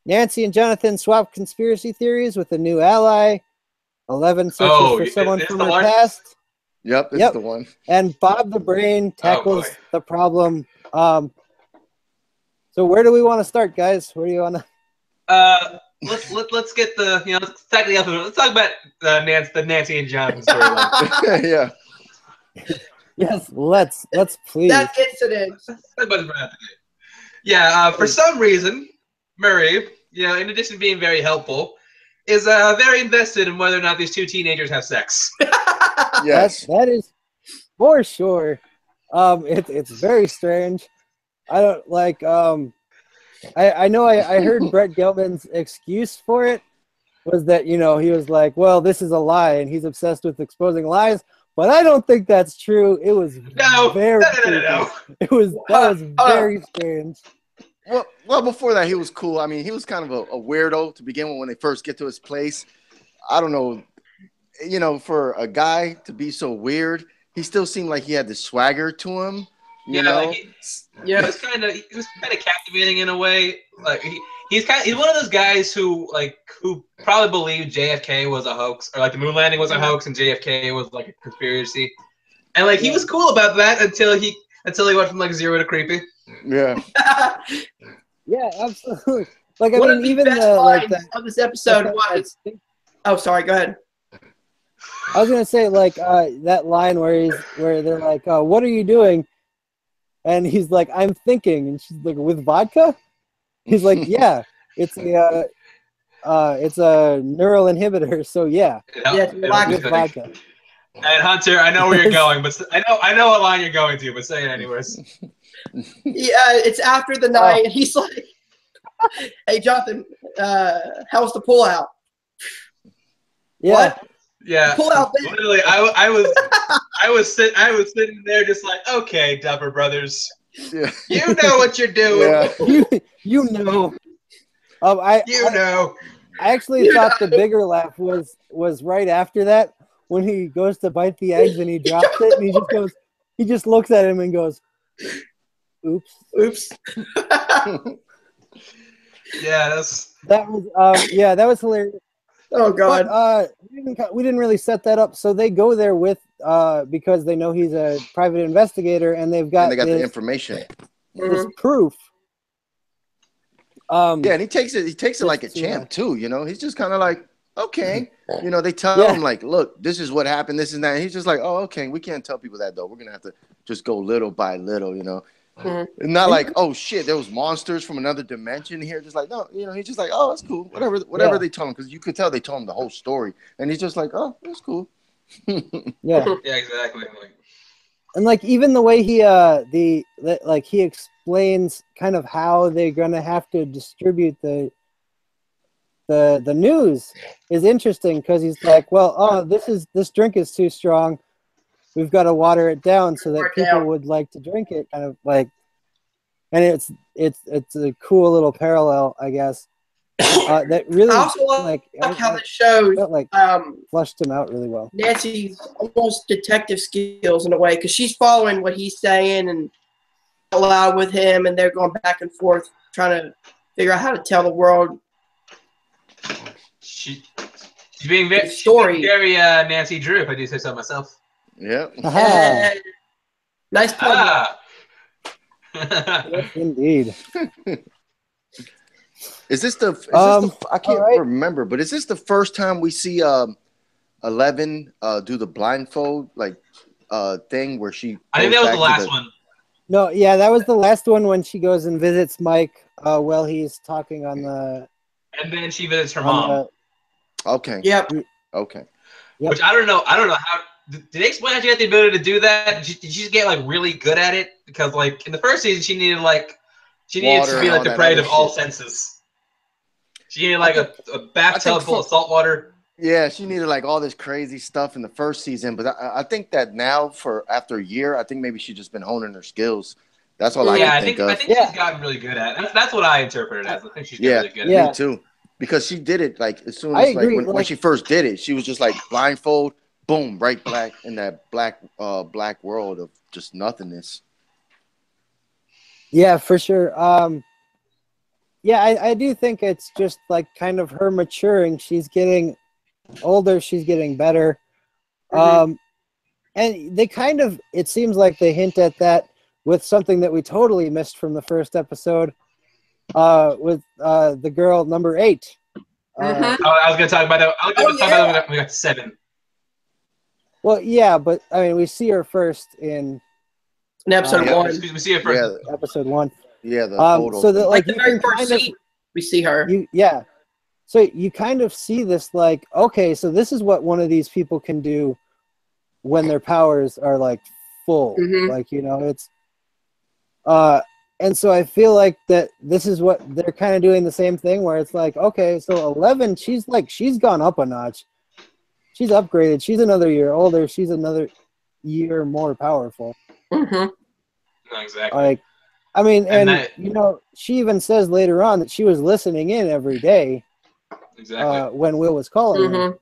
Nancy and Jonathan swap conspiracy theories with a new ally. 11 searches for someone from her past. Yep, this is the one. And Bob the Brain tackles the problem. So where do we want to start, guys? Where do you want to? Let's get the let's tackle the other. Let's talk about the Nancy and Jonathan storyline. Yeah. Yes, let's please. That incident. Yeah, for some reason, Murray, in addition to being very helpful, is very invested in whether or not these two teenagers have sex. Yes, that is for sure. It's very strange. I don't like. I know I heard Brett Gelman's excuse for it was that he was like, well, this is a lie, and he's obsessed with exposing lies. But I don't think that's true. It was very no. It was very strange. Well, before that, he was cool. I mean, he was kind of a weirdo to begin with when they first get to his place. I don't know, for a guy to be so weird, he still seemed like he had the swagger to him. You know? Like he was kind of captivating in a way. Like he's one of those guys who probably believed JFK was a hoax, or like the moon landing was a hoax and JFK was like a conspiracy. And like he was cool about that until he went from like 0 to creepy. Yeah. Yeah, absolutely. Like One I of mean, the even best the lines of this episode was. Oh, sorry. Go ahead. I was gonna say that line where they're like, "What are you doing?" And he's like, "I'm thinking," and she's like, "With vodka?" He's like, "Yeah, it's a neural inhibitor, so yeah, with vodka." And Hunter, I know where you're going, but I know what line you're going to, but say it anyways. Yeah, it's after the night, and he's like, "Hey, Jonathan, how's the pull out?" Yeah. What? Yeah. Pull out. Literally, I was sitting there just like, okay, Dupper Brothers, Yeah. you know what you're doing. Yeah. You know. Oh, I actually thought the bigger laugh was right after that when he goes to bite the eggs and he drops it and he just looks at him and goes, "Oops." Yeah, that was hilarious. Oh God. But, we didn't really set that up. So they go there with because they know he's a private investigator and they got the information. This proof. And he takes it like a champ too, He's just kind of like, okay. They tell him like, look, this is what happened, this and that. And he's just like, oh, okay, we can't tell people that though. We're gonna have to just go little by little, Not like, oh shit, there was monsters from another dimension here. Just like, no, he's just like, oh, that's cool. Whatever they told him, because you could tell they told him the whole story. And he's just like, oh, that's cool. Yeah, exactly. And like even the way he he explains kind of how they're gonna have to distribute the news is interesting because he's like, well, this drink is too strong. We've got to water it down so that people would like to drink it, kind of like, and it's a cool little parallel, I guess. That really I also like how it shows flushed him out really well. Nancy's almost detective skills in a way because she's following what he's saying and out loud with him, and they're going back and forth trying to figure out how to tell the world. She's being very Nancy Drew, if I do say so myself. Yeah. Nice plug. Yes, indeed. I can't remember, but is this the first time we see 11 do the blindfold thing where she? I think that was the last one. No, yeah, that was the last one when she goes and visits Mike while he's talking on the. And then she visits her on mom. Okay. Yep. Okay. Yep. Which I don't know how. Did they explain how she got the ability to do that? Did she just get like really good at it? Because like in the first season, she needed Water to be and like all that depraved other of all shit. senses. She needed like a I bathtub think full of salt water. Yeah, she needed like all this crazy stuff in the first season, but I think that now for after a year, I think maybe she's just been honing her skills. That's all I Yeah, can I think think of. she's gotten really good at it. That's what I interpret it as. I think she's getting Yeah, really good Yeah. at it. me too. Because she did it like as soon I as like agree, when like- she first did it, she was just like blindfold, boom, right black in that black world of just nothingness. Yeah, for sure. Yeah, I do think it's just like kind of her maturing. She's getting older. She's getting better. And they kind of, it seems like they hint at that with something that we totally missed from the first episode with the girl number 8. I was going to talk about that. I was going to talk about that when we got to 7. Well, yeah, but I mean, we see her first in episode Yeah. 1. We see it first. Yeah, episode 1. yeah, the photo. So that Like like the you very can first kind of scene, we see her. So you kind of see this like, okay, so this is what one of these people can do when their powers are like full. Like, you know, it's and so I feel like that this is what they're kind of doing the same thing where it's like, okay, so 11, she's gone up a notch. She's upgraded. She's another year older. She's another year more powerful. No, exactly. Like, I mean, and that- you know, she even says later on that she was listening in every day Exactly. when Will was calling her.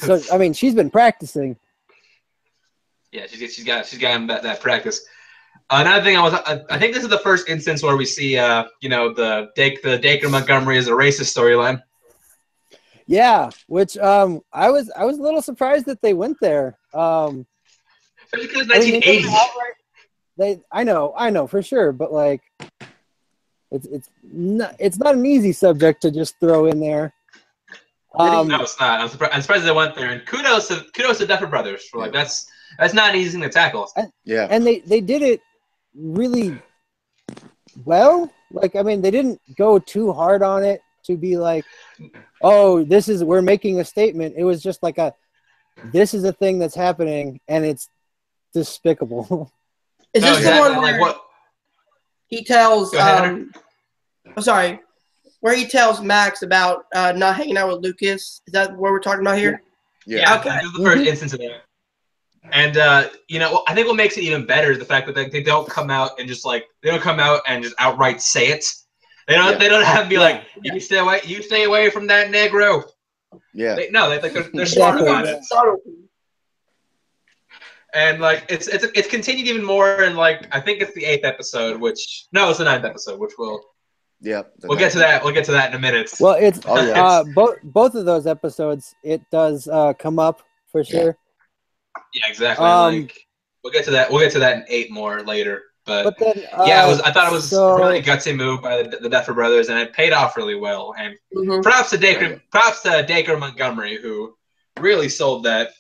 So I mean, she's been practicing. Yeah, she's gotten that practice. Another thing I think this is the first instance where we see you know, the Dacre Montgomery is a racist storyline. Yeah, which I was a little surprised that they went there. Especially because I mean, 1980. I know for sure, but like, it's not an easy subject to just throw in there. No, it's not. I'm surprised they went there. And kudos to Duffer Brothers for like that's not an easy thing to tackle. Yeah, and they did it really well. Like, I mean, they didn't go too hard on it to be like, oh, we're making a statement. It was just like this is a thing that's happening and it's despicable. Is this the one where like what? he tells I'm sorry, where he tells Max about not hanging out with Lucas? Is that what we're talking about here? yeah. Okay. This is the first instance of that. And you know, I think what makes it even better is the fact that they don't come out and just outright say it. They don't have to be like, you stay away from that Negro. Yeah. They're smart about it. Subtle. And like it's continued even more in like I think it's the 8th episode, it's the 9th episode, which we'll get to that. We'll get to that in a minute. Well, it's It's- both of those episodes. It does come up for sure. Yeah, exactly. Like we'll get to that. We'll get to that in 8 more later. But then, I thought it was so- a really gutsy move by the Duffer Brothers, and it paid off really well. And props to Dacre Montgomery, who really sold that,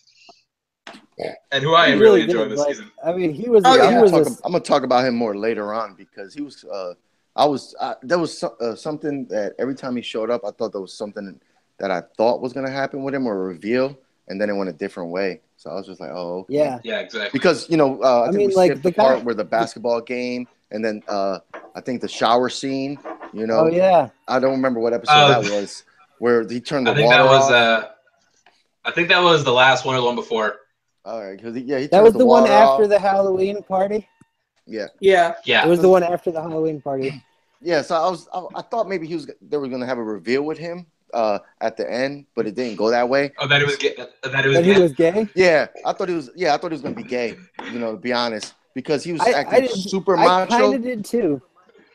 and who I He am really did, enjoying this like, season. I mean, he was. I'm gonna talk about him more later on because he was. There was something that every time he showed up, I thought there was something that I thought was gonna happen with him or a reveal, and then it went a different way. So I was just like, oh, okay. Yeah, exactly. Because I think mean, we like, skipped the part where the basketball game, and then I think the shower scene. You know. Oh yeah. I don't remember what episode that was, where he turned the water off. I think that was the last one or the one before. All right, because he turned That was the one water after off. the Halloween party. Yeah. It was the one after the Halloween party. Yeah, so I thought maybe they were gonna have a reveal with him at the end, but it didn't go that way. Oh, that he was gay. He was gay. Yeah, I thought he was gonna be gay. You know, to be honest, because he was acting super I macho. kind of did too.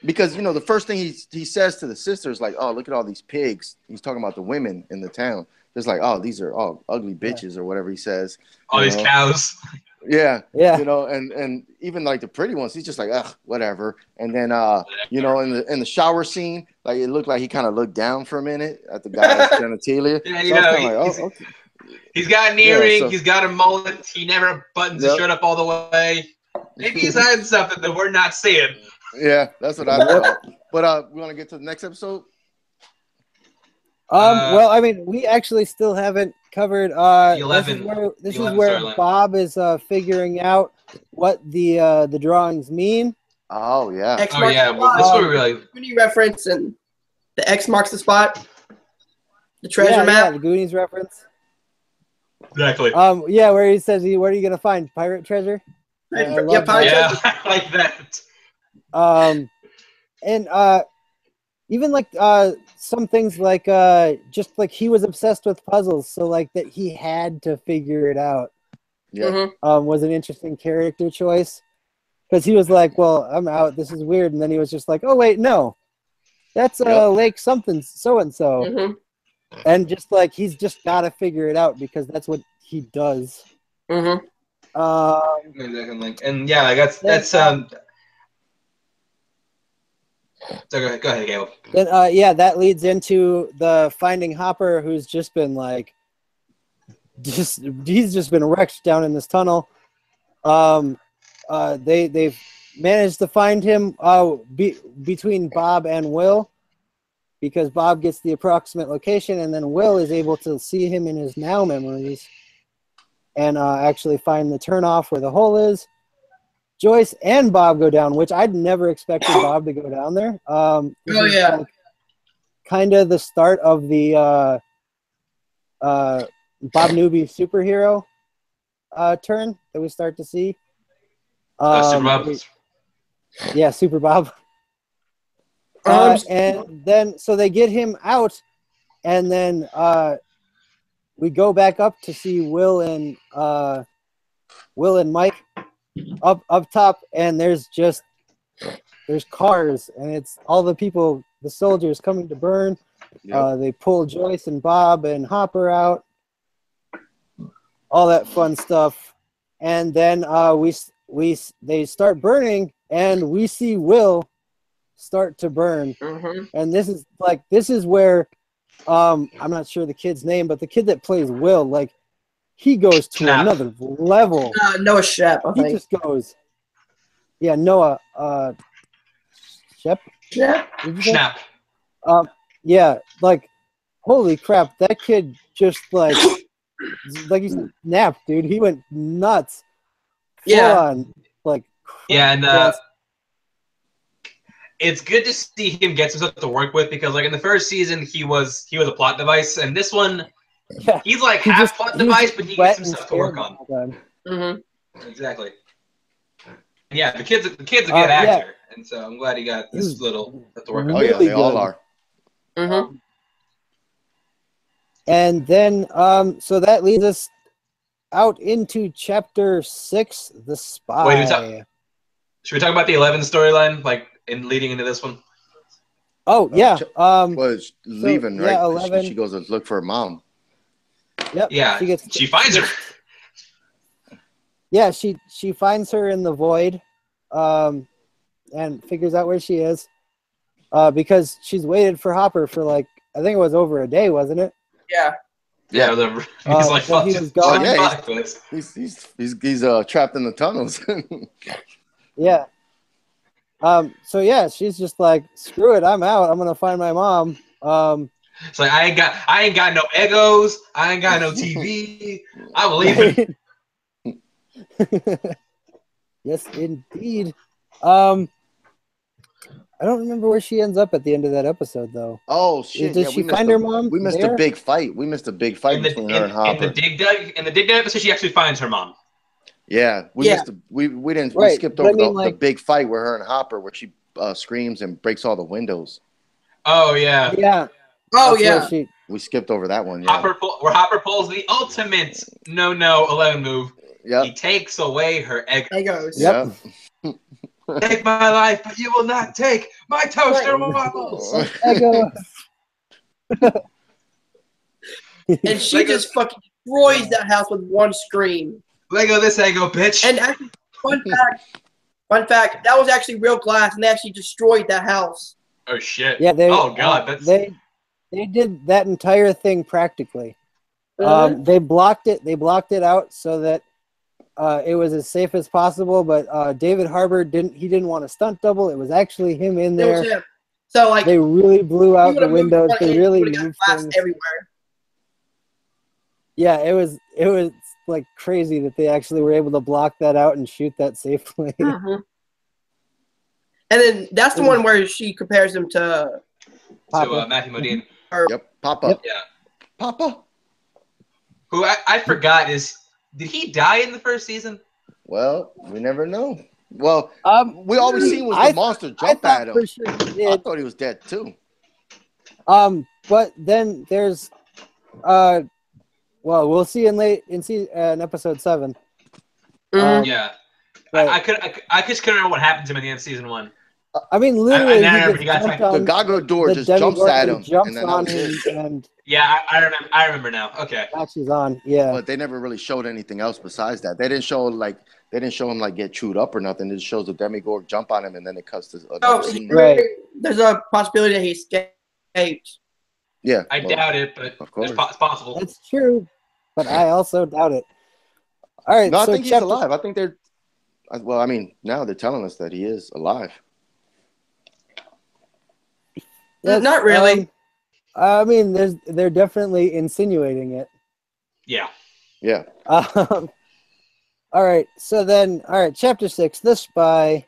Because the first thing he says to the sisters, like, "Oh, look at all these pigs." He's talking about the women in the town. It's like, "Oh, these are all ugly bitches," or whatever he says. All these cows. Yeah. Yeah. And even like the pretty ones, he's just like, ugh, whatever. And then in the shower scene, like it looked like he kind of looked down for a minute at the guy's genitalia. Yeah, so okay. He's got an earring. He's got a mullet. He never buttons his shirt up all the way. Maybe he's hiding something that we're not seeing. Yeah, that's what I thought. But we want to get to the next episode. Well, I mean, we actually still haven't covered. This is where Bob is figuring out what the drawings mean. Oh yeah. X Oh marks yeah. the Well, spot. this one really. Goonie reference and the X marks the spot. The treasure Yeah, map. the Goonies reference. Exactly. Yeah, where he says, "Where are you gonna find pirate treasure?" I love pirate Yeah, treasure. I like that. And even like some things like just like he was obsessed with puzzles, so like that he had to figure it out. Yeah. Was an interesting character choice because he was like, "Well, I'm out. This is weird," and then he was just like, "Oh wait, no, that's Lake something so and so," and just like he's just got to figure it out because that's what he does. And yeah, like that's So go ahead, Gail. Then that leads into the finding Hopper, who's just been like, he's just been wrecked down in this tunnel. They've managed to find him between Bob and Will, because Bob gets the approximate location, and then Will is able to see him in his now memories and actually find the turnoff where the hole is. Joyce and Bob go down, which I'd never expected Bob to go down there. Like kind of the start of the Bob Newby superhero turn that we start to see. Super Bob. Yeah, Super Bob. And then so they get him out, and then we go back up to see Will and Mike up top, and there's cars, and it's all the people, the soldiers coming to burn. They pull Joyce and Bob and Hopper out, all that fun stuff, and then they start burning, and we see Will start to burn. And this is where I'm not sure the kid's name, but the kid that plays Will, like, he goes to another level. Noah Shep, I think. He just goes. Yeah, Noah Shep. Snap. Yeah, like, holy crap, that kid just like he snapped, dude. He went nuts. Full on, like. Yeah, and it's good to see him get some stuff to work with, because like in the first season he was a plot device, and this one. Yeah, he's like half plot device, but he gets some stuff to work on. Exactly. Yeah, the kid's a good actor, and so I'm glad he got this little to work on. Oh yeah, they all are. And then so that leads us out into chapter 6, The Spy. Wait, should we talk about the 11 storyline, like in leading into this one? Oh yeah. Was leaving, right? Yeah, 11. She goes to look for her mom. Yep. Yeah, she finds her. Yeah, she finds her in the void, and figures out where she is, because she's waited for Hopper for like, I think it was over a day, wasn't it? Yeah. Yeah, he's like, fuck. He was gone. He's trapped in the tunnels. Yeah. So yeah, she's just like, screw it, I'm out. I'm gonna find my mom. It's like, I ain't got no egos. I ain't got no TV. I'm leaving. Yes, indeed. I don't remember where she ends up at the end of that episode, though. Oh shit! Did she find her mom? We missed a big fight. Between her and Hopper. In the dig dug episode, she actually finds her mom. Yeah, we skipped over the big fight with her and Hopper, where she screams and breaks all the windows. Oh yeah. Yeah. Oh yeah. We skipped over that one. Yeah. Where Hopper pulls the ultimate no 11 move. Yeah. He takes away her egos. Yep. Take my life, but you will not take my toaster waffles. And she just fucking destroys that house with one scream. Lego this ego, bitch. And actually, fun fact, that was actually real glass, and they actually destroyed that house. Oh shit. Yeah, oh god, they did that entire thing practically. They blocked it out so that it was as safe as possible, but David Harbour didn't want a stunt double. It was actually him in It there. was him. So like They really blew out the windows. They really moved moved glass things. everywhere. Yeah, it was like crazy that they actually were able to block that out and shoot that safely. Mm-hmm. And then that's the one where she compares him to Matthew Modine. Yep, Papa. Yep. Yeah. Papa. Who I forgot did he die in the first season? Well, we never know. Well, we always really, seen was the monster jump at him. For sure he did. I thought he was dead too. But then there's well, we'll see in episode 7. Yeah. But, I just couldn't remember what happened to him at the end of season 1. I mean, literally, The Gaga door just jumps at him, jumps and then on that was him, it. and Yeah, I remember now. Okay. Max's on. Yeah, But they never really showed anything else besides that. They didn't show him like get chewed up or nothing. It just shows the Demigorg jump on him, and then it cuts to another scene. Right. There's a possibility that he escaped. Yeah, I doubt it, but it's possible. that's true, but I also doubt it. All right, No, I so think he's alive. I think they're. Well, I mean, now they're telling us that he is alive. Not really. I mean, they're definitely insinuating it. Yeah. Yeah. All right. So then, chapter 6, The Spy.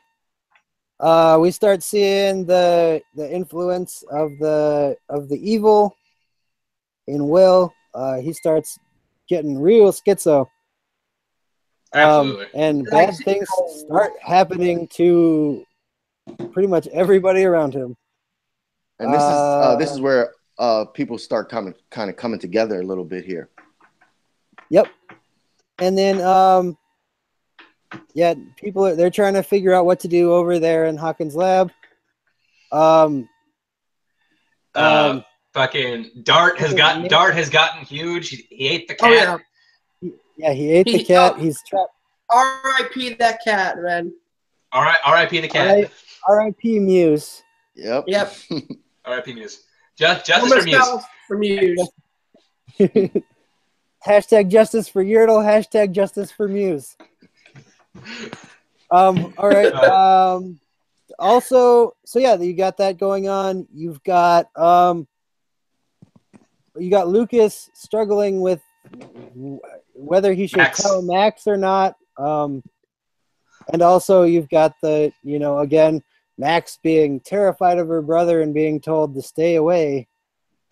We start seeing the influence of the evil in Will. He starts getting real schizo. Absolutely. And bad things start happening to pretty much everybody around him. And this is where people start kind of coming together a little bit here. Yep. And then people they're trying to figure out what to do over there in Hawkins' lab. Fucking Dart has gotten huge. He ate the cat. Oh yeah. Yeah, he ate the cat. He's trapped. R.I.P. that cat, man. R.I.P. the cat. R.I.P. Muse. Yep. R.I.P. Muse. Justice for Muse. Hashtag justice for Yertle. Hashtag justice for Muse. All right. Also, so yeah, you got that going on. You've got Lucas struggling with whether he should tell Max or not. And also you've got again, Max being terrified of her brother and being told to stay away.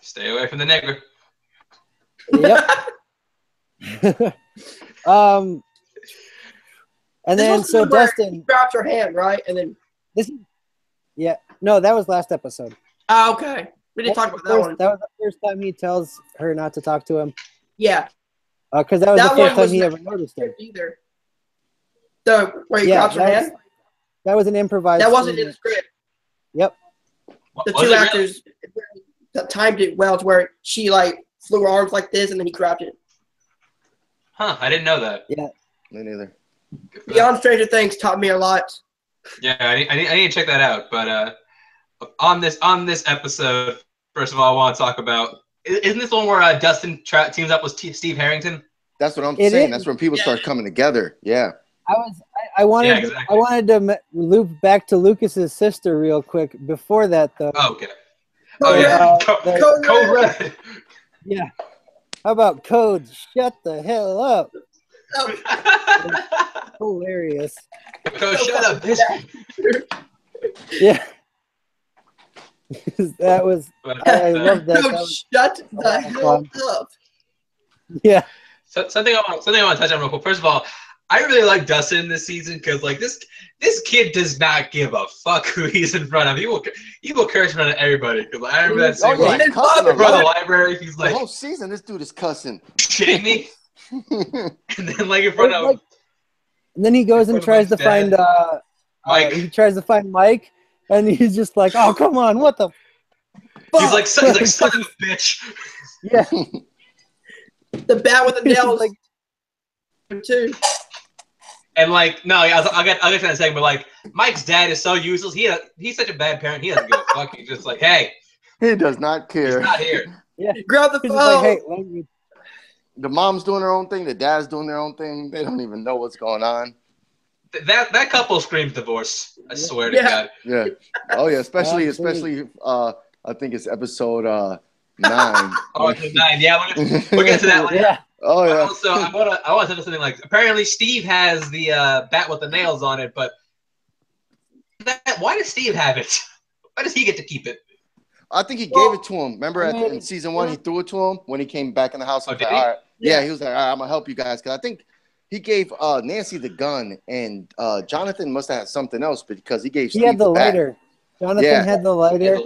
Stay away from the nigger. Yep. And then so Dustin grabs her hand, right? And then no, that was last episode. Oh, okay. We didn't talk about that one. That was the first time he tells her not to talk to him. Yeah. Because that was the first time he ever noticed her. Either. So where he grabs her hand? That was an improvised. That wasn't in the script. Yep. The two actors timed it well to where she flew her arms like this and then he grabbed it. Huh, I didn't know that. Yeah. Me neither. Beyond Stranger Things taught me a lot. Yeah, I need to check that out. But on this episode, first of all, I want to talk about. Isn't this the one where Dustin teams up with Steve Harrington? That's what I'm saying. That's when people start coming together. Yeah. I wanted to loop back to Lucas's sister real quick before that though. Oh, okay. Oh yeah. Code Red. Yeah. How about Code? Shut the hell up. Hilarious. Code, shut up, bitch. Yeah. That was. I love that. Code, shut the hell up. Yeah. So, something I want to touch on real quick. First of all, I really like Dustin this season because this kid does not give a fuck who he's in front of. He will curse in front of everybody. Because I remember that scene where in front of the library, he's like, the whole season this dude is cussing. Shitting me. And then in front of. And then he goes and tries to find Mike. He tries to find Mike, and he's just like, "Oh, come on, what the?" He's like, son of a bitch. Yeah. The bat with the nails, too. And no, I'll get to that in a second. But Mike's dad is so useless. He's such a bad parent. He doesn't give a fuck. He's just like, hey. He does not care. He's not here. Yeah. Grab the phone. Like, hey, The mom's doing her own thing. The dad's doing their own thing. They don't even know what's going on. That couple screams divorce. I swear to God. Yeah. Oh yeah. Especially. I think it's episode 9. Oh, it's 9. Yeah, we'll get to that later. Yeah. Oh But yeah. also, I want to say something like, apparently Steve has the bat with the nails on it, but why does Steve have it? Why does he get to keep it? I think he gave it to him. Remember in season 1, he threw it to him when he came back in the house. Oh, Like, did he? all right. Yeah, he was like, all right, I'm gonna help you guys, because I think he gave Nancy the gun, and Jonathan must have had something else because he gave. He Steve had the bat. lighter. Jonathan had the lighter.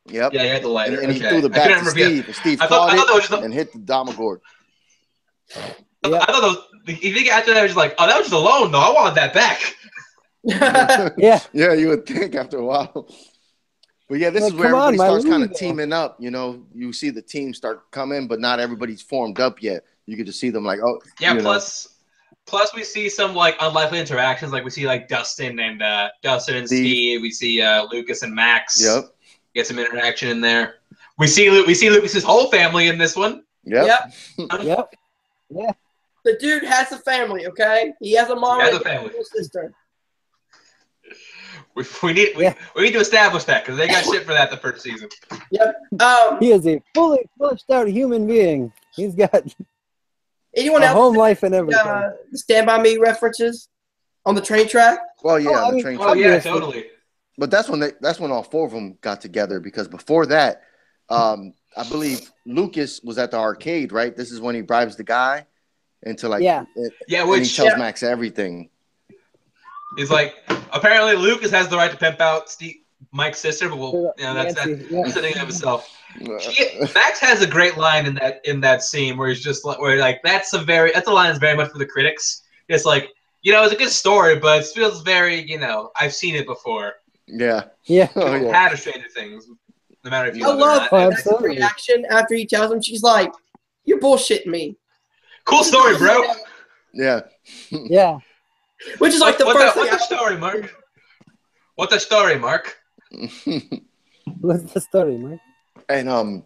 Yep. Yeah, he had the lighter. And he threw the bat to Steve. And Steve caught it and hit the Damagord. Yep. I thought that was. You think after that, I was just like, oh, that was just a loan, though. I wanted that back. Yeah. Yeah, you would think after a while. But yeah, this is where everybody starts kind of teaming up. You know, you see the team start coming, but not everybody's formed up yet. You could just see them like, oh, yeah. Plus we see some like unlikely interactions. Like we see like Dustin and Steve. We see Lucas and Max. Yep. Get some interaction in there. We see Lucas's whole family in this one. Yep. Yep. Yeah. The dude has a family, okay? He has a mom and a sister. We need to establish that because they got shit for that the first season. Yep. He is a fully fleshed out human being. He's got anyone a else home life and everything. Stand By Me references on the train track? Well, yeah, on the train track. Oh yeah, totally. But that's when all 4 of them got together, because before that, I believe Lucas was at the arcade, right? This is when he bribes the guy into like and he tells Max everything. He's like, apparently Lucas has the right to pimp out Mike's sister, but that's the thing of itself. Max has a great line in that scene where he's just like that's a line that's very much for the critics. It's like, it's a good story, but it feels very, I've seen it before. Yeah. Had a Stranger Things, no matter if you love it or not. Max's reaction after he tells him. She's like, "You're bullshitting me." Cool story, bro. Yeah. Yeah. Which is like the first thing. What's the story, Mark? What's the story, Mark? What's the story, Mark? And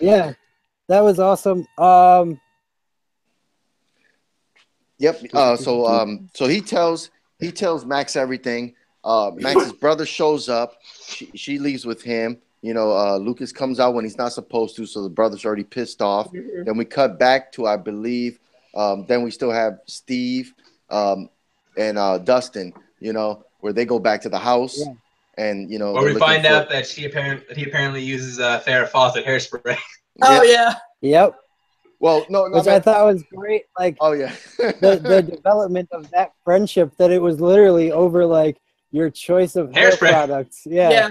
yeah, that was awesome. Yep. So he tells Max everything. Max's brother shows up. She leaves with him. Lucas comes out when he's not supposed to, so the brother's already pissed off. Mm-hmm. Then we cut back to, I believe, then we still have Steve and Dustin, where they go back to the house. Yeah. And, where we find out that he apparently uses Farrah Fawcett hairspray. Oh, yeah. Yep. Well, no, which I thought was great. Like, oh yeah, the development of that friendship, that it was literally over like your choice of hair products. Yeah.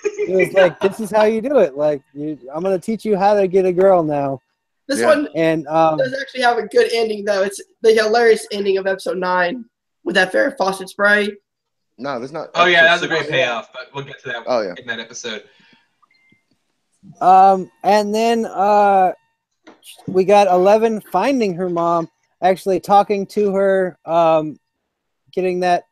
It was like, this is how you do it. Like, I'm gonna teach you how to get a girl now. This one does actually have a good ending, though. It's the hilarious ending of episode 9 with that Farrah Fawcett spray. No, there's not. Oh yeah, that was a great payoff, but we'll get to that. Oh yeah, in that episode. And then we got 11 finding her mom, actually talking to her, getting the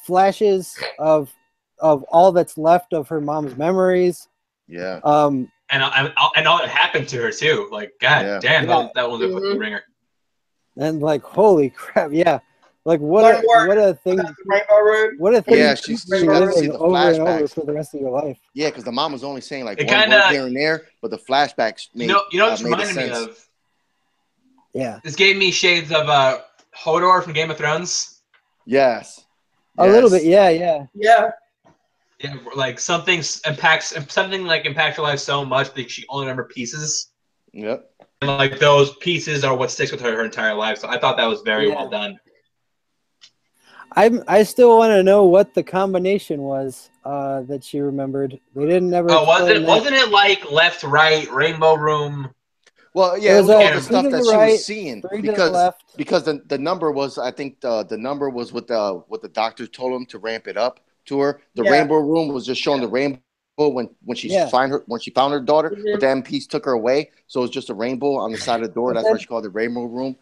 flashes of all that's left of her mom's memories. Yeah. And all that happened to her too. Like, God damn, that was a fucking ringer. And like, holy crap, yeah. Like what a thing! What a thing! Yeah, she's gonna see the over and over flashbacks for the rest of your life. Yeah, because the mom was only saying like it one word here and there, but the flashbacks made what this made reminded sense. me of? Yeah, this gave me shades of Hodor from Game of Thrones. Yes, a little bit. Yeah. Yeah, like something impacts your life so much that she only remember pieces. Yep. And like those pieces are what sticks with her entire life. So I thought that was very well done. I still want to know what the combination was that she remembered. They didn't ever. Oh, wasn't it like left, right, rainbow room? Well, yeah, it was all the stuff that she right, was seeing because the number was, I think the number was what the doctor told him to ramp it up to her. The rainbow room was just showing the rainbow when she found her daughter, but the MPs took her away, so it was just a rainbow on the side of the door. That's why she called it rainbow room.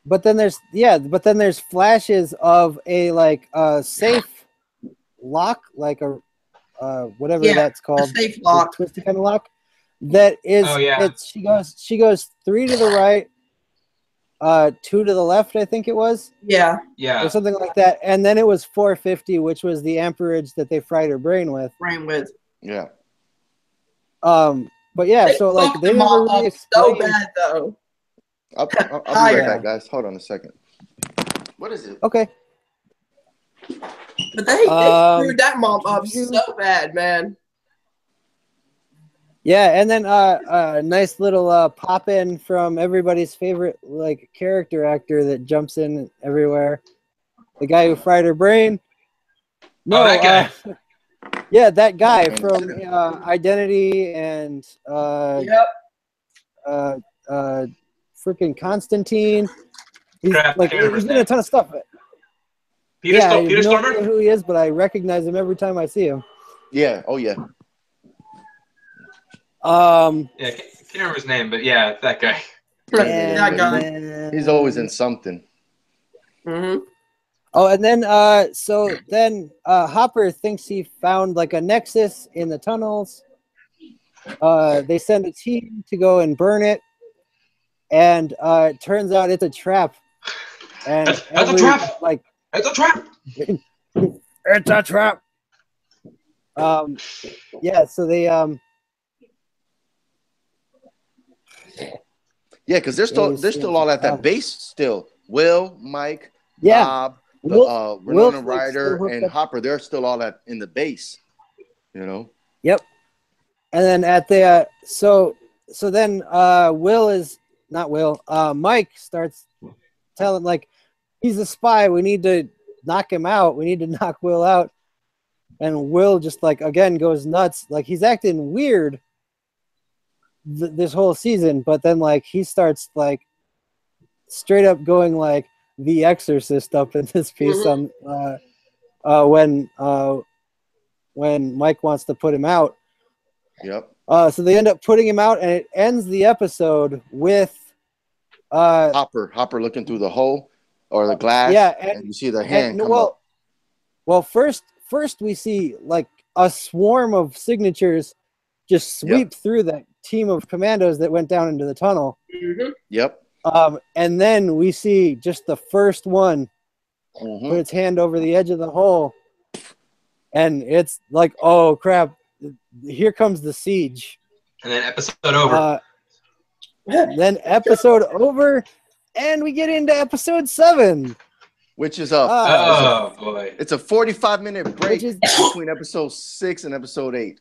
But then there's flashes of a safe lock, like a whatever that's called, a safe lock, twisty kind of lock. that is. Oh, yeah. She goes 3 to the right, 2 to the left. I think it was. Yeah. Yeah. Or something like that. And then it was 450, which was the amperage that they fried her brain with. Yeah. But yeah, They so like fucked they them never all really up so explained. bad though. I'll be Higher. right back, guys. Hold on a second. What is it? Okay. But they screwed that mom up so bad, man. Yeah, and then a nice little pop in from everybody's favorite like character actor that jumps in everywhere. The guy who fried her brain. No, that guy. Yeah, that guy from Identity and Yep. Freaking Constantine. He's Crap, I like can't remember he's his in a name. ton of stuff. Peter I have Peter no Stormer? idea who he is, but I recognize him every time I see him. Yeah. Oh, yeah. Yeah, can't remember his name, but yeah, that guy. That guy. He's always in something. Mm-hmm. Oh, and then so then Hopper thinks he found like a nexus in the tunnels. They send a team to go and burn it, and it turns out it's a trap. And That's a trap. Like It's a trap. it's a trap. Yeah. So they Yeah, because they're still all at that base still. Will, Mike, Yeah. Bob, Will's Winona like Ryder, still hooked and up. Hopper. They're still all in the base. You know. Yep. And then at the so then Will is not Will. Mike starts telling like he's a spy. We need to knock him out. We need to knock Will out. And Will just like again goes nuts. Like he's acting weird this whole season, but then like he starts like straight up going like The Exorcist up in this piece on when Mike wants to put him out. Yep. So they end up putting him out, and it ends the episode with Hopper looking through the hole or the glass. Yeah, and you see the hand come up. Well, first we see like a swarm of signatures just sweep through that team of commandos that went down into the tunnel. Mm-hmm. Yep. And then we see just the first one put its hand over the edge of the hole, and it's like, oh crap, here comes the siege. And then episode over. Then episode over, and we get into episode 7. Which is oh boy. It's a 45-minute break between episode 6 and episode 8.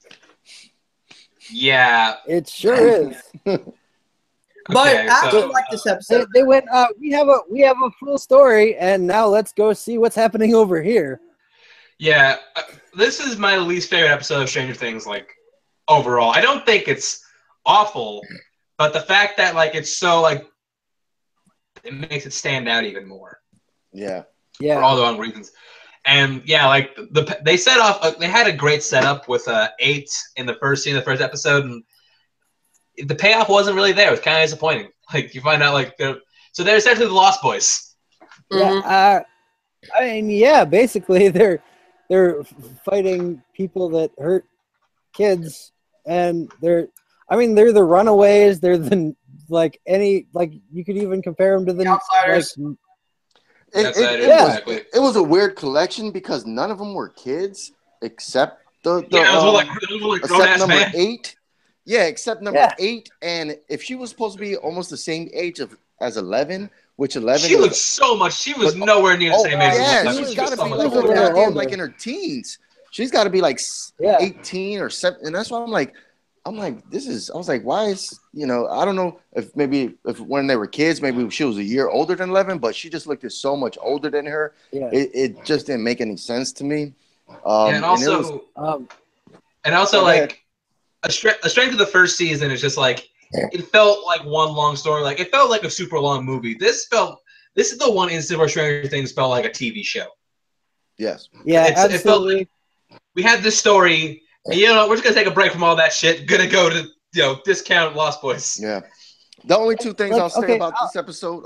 Yeah. It sure is. But Okay, I actually so- like this episode. They went. We have a full story, and now let's go see what's happening over here. Yeah, this is my least favorite episode of Stranger Things, like, overall. I don't think it's awful, but the fact that, like, it's so, like, it makes it stand out even more. Yeah. Yeah. For all the wrong reasons. And, yeah, like, they set off, they had a great setup with 8 in the first scene, the first episode, and the payoff wasn't really there. It was kind of disappointing. Like, you find out, like, so they're essentially the Lost Boys. Yeah. I mean, yeah. Basically, they're fighting people that hurt kids, and they're the runaways. They're the you could even compare them to the Outsiders. Exactly. It was a weird collection because none of them were kids except it was like grown-ass number man. 8. Yeah, except number 8. And if she was supposed to be almost the same age as 11, which 11 she looked so much. She was nowhere near the same age. Yeah, as she's 11. got to so be much like, older. older. like in her teens. She's got to be like 18 or 7, and that's why I'm like, this is. I was like, why is I don't know if when they were kids, maybe she was a year older than 11, but she just looked so much older than her. Yeah. It just didn't make any sense to me. And also, like a strength of the first season is just like it felt like one long story. Like it felt like a super long movie. This is the one instance where Stranger Things felt like a TV show. Yes. Yeah, It felt like we had this story. And, we're just gonna take a break from all that shit. Gonna go to discount Lost Boys. Yeah. The only two things I'll say about this episode.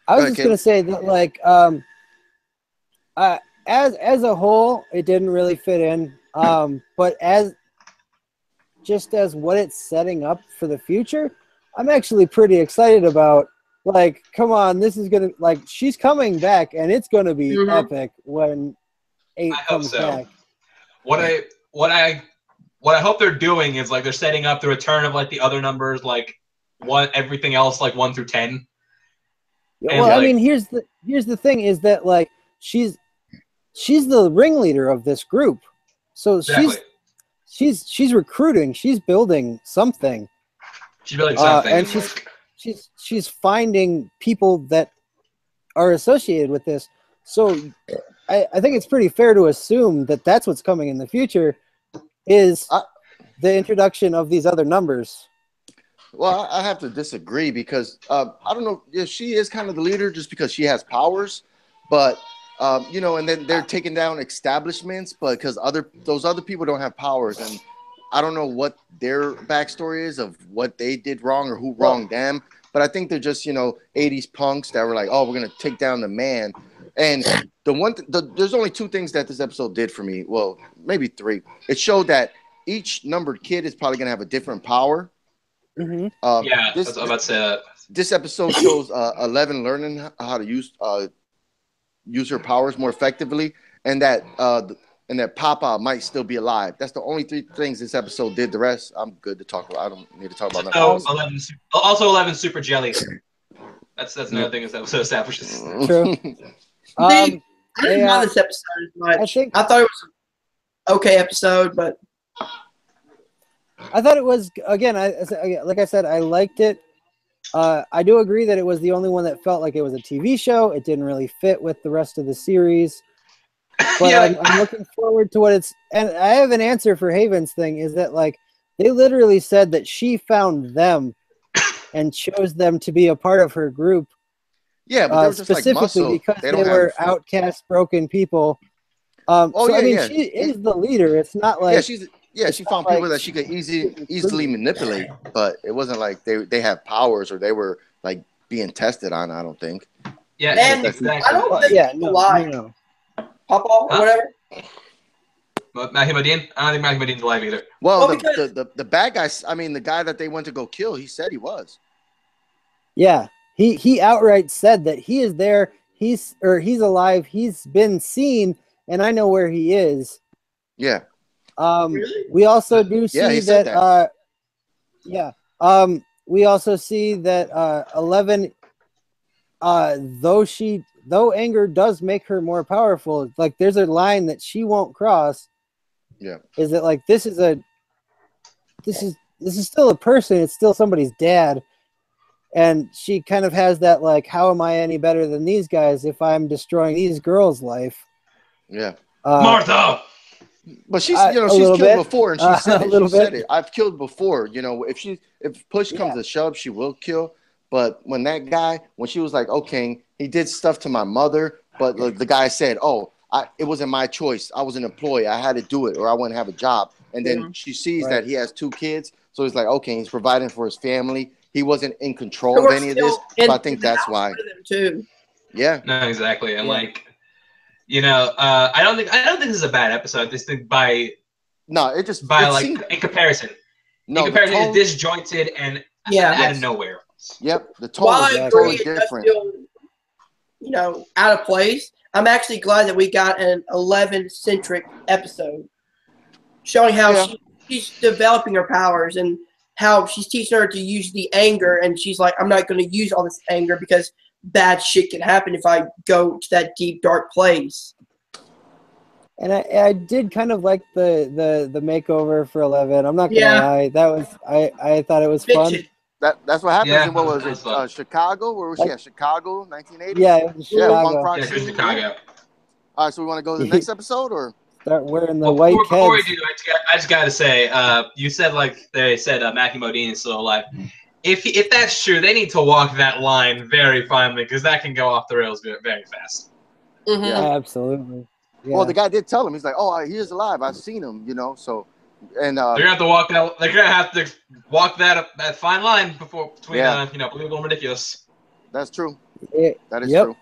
I was just gonna say that as a whole, it didn't really fit in. But just as what it's setting up for the future, I'm actually pretty excited about. Like, come on, this is gonna like she's coming back, and it's gonna be epic when 8 comes back. What I hope they're doing is like they're setting up the return of like the other numbers, like everything else like 1 through 10. Yeah, well, I mean, here's the thing is that like she's the ringleader of this group, so exactly. she's recruiting, she's building something. She's building something, and she's finding people that are associated with this. So I think it's pretty fair to assume that that's what's coming in the future is the introduction of these other numbers. Well, I have to disagree because I don't know if she is kind of the leader just because she has powers, but you know, and then they're taking down establishments, but because those other people don't have powers, and I don't know what their backstory is of what they did wrong or who wronged them. But I think they're just, you know, 80s punks that were like, oh, we're going to take down the man. And there's only 2 things that this episode did for me. Well, maybe 3. It showed that each numbered kid is probably going to have a different power. Yeah, I was about to say that. This episode shows 11 learning how to use her powers more effectively, and that Papa might still be alive. That's the only 3 things this episode did. The rest, I'm good to talk about. I don't need to talk about nothing. 11 super jellies. That's another thing this episode establishes. True. I didn't mind this episode as much. I thought it was an okay episode, but I thought it was, again, like I said, I liked it. I do agree that it was the only one that felt like it was a TV show. It didn't really fit with the rest of the series. But yeah, I'm looking forward to what it's... And I have an answer for Haven's thing, is that, like, they literally said that she found them and chose them to be a part of her group. Yeah, but they were just specifically like because they were outcast, broken people. I mean, she is the leader. It's not like... she found people that she could easily manipulate, but it wasn't like they have powers or they were like being tested on. I don't think. Yeah, and exactly. I don't think no. Papa or whatever. Mahimudin? I don't think Mahimudin's alive either. Well, the bad guy. I mean, the guy that they went to go kill. He said he was. Yeah, he outright said that he is there. He's alive. He's been seen, and I know where he is. Yeah. Really? We also do see that. We also see that 11. Though anger does make her more powerful, like there's a line that she won't cross. Yeah. Is that like this is still a person, it's still somebody's dad. And she kind of has that like, how am I any better than these guys if I'm destroying these girls' life? Yeah. Martha. But she's killed before, and she said it. She said it. I've killed before. You know, if push comes to shove, she will kill. But when she was like, okay, he did stuff to my mother, but the guy said, it wasn't my choice. I was an employee. I had to do it or I wouldn't have a job. And then she sees that he has 2 kids. So he's like, okay, he's providing for his family. He wasn't in control of any of this. So I think that's why. Too. Yeah. No, exactly. And I don't think this is a bad episode. This thing in comparison. No, in comparison, it's disjointed and out of nowhere. Yep, the tone is totally different. Still, out of place. I'm actually glad that we got an 11-centric episode, showing how she's developing her powers and how she's teaching her to use the anger. And she's like, I'm not going to use all this anger because bad shit can happen if I go to that deep, dark place. And I did kind of like the makeover for 11. I'm not gonna lie, that was I thought it was fun. That's what happens in, what was it, Chicago? Where was she at? Chicago, 1980? Yeah, it was Chicago. Yeah, Chicago. All right, so we want to go to the next episode, or start wearing the white heads? Before we do, I just got to say, you said they said Matthew Modine is still alive. If that's true, they need to walk that line very finely because that can go off the rails very fast. Mm-hmm. Yeah, absolutely. Yeah. Well, the guy did tell him. He's like, he is alive. I've seen him, so. And they're gonna have to walk that. They're gonna have to walk that fine line between believable and ridiculous. That's true. That is true.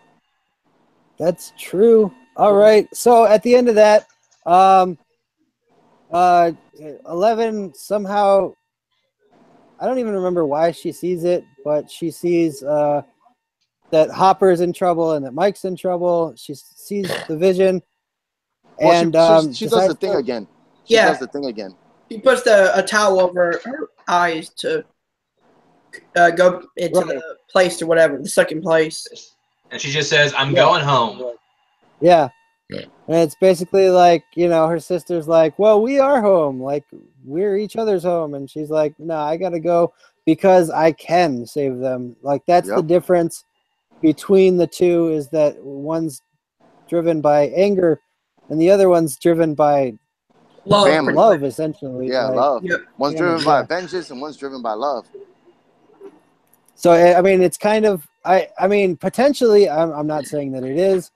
That's true. All right. So at the end of that, uh, 11 somehow, I don't even remember why she sees it, but she sees that Hopper's in trouble and that Mike's in trouble. She sees the vision, Well, and she does the thing again. She Yeah. does the thing again. She puts a towel over her eyes to go into the place or whatever, the second place. And she just says, "I'm going home." Yeah. Yeah. And it's basically like, her sister's like, well, we are home. Like, we're each other's home. And she's like, no, I got to go because I can save them. Like, that's the difference between the two, is that one's driven by anger and the other one's driven by love, essentially. Yeah, like, love. Yep. One's driven by vengeance and one's driven by love. So, I mean, it's kind of, I mean, potentially, I'm not saying that it is,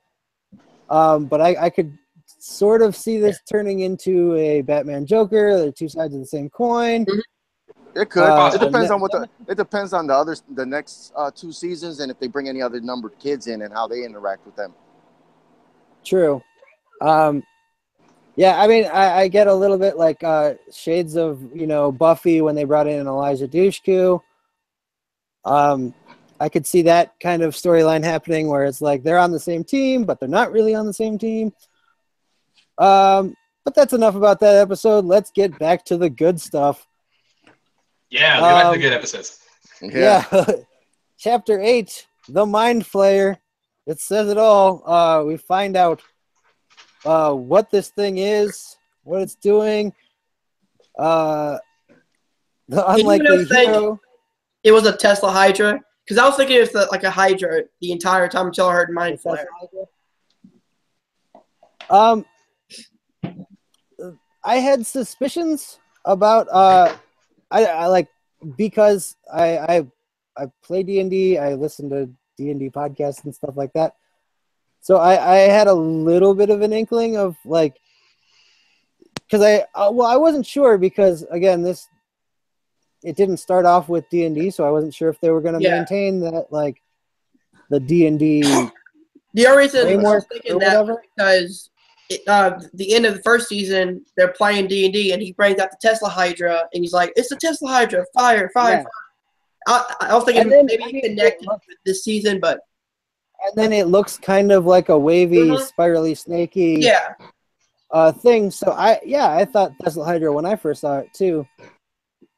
but I could sort of see this turning into a Batman Joker. They're two sides of the same coin. It could. It depends on it depends on the next 2 seasons, and if they bring any other numbered kids in and how they interact with them. True. Yeah, I mean, I get a little bit like shades of, Buffy when they brought in Elijah Dushku. I could see that kind of storyline happening where it's like they're on the same team, but they're not really on the same team. But that's enough about that episode. Let's get back to the good stuff. Yeah, get back to the good episodes. Yeah. Chapter 8, The Mind Flayer. It says it all. We find out what this thing is, what it's doing. The unlikely hero. It was a Tesla Hydra? Because I was thinking it was like a Hydra the entire time until I heard Mind Flayer. I had suspicions about I like, because I play D&D, I listen to D&D podcasts and stuff like that. So I had a little bit of an inkling of like, because I wasn't sure, because again, it didn't start off with D&D, so I wasn't sure if they were going to maintain that, like, the D&D the only reason I framework was thinking or that whatever. because the end of the first season, they're playing D&D, and he brings out the Tesla Hydra, and he's like, "It's the Tesla Hydra! Fire! Fire! Yeah. Fire!" I was thinking maybe he connected with this season, but and then it looks kind of like a wavy, spirally, snaky thing. So I thought Tesla Hydra when I first saw it too.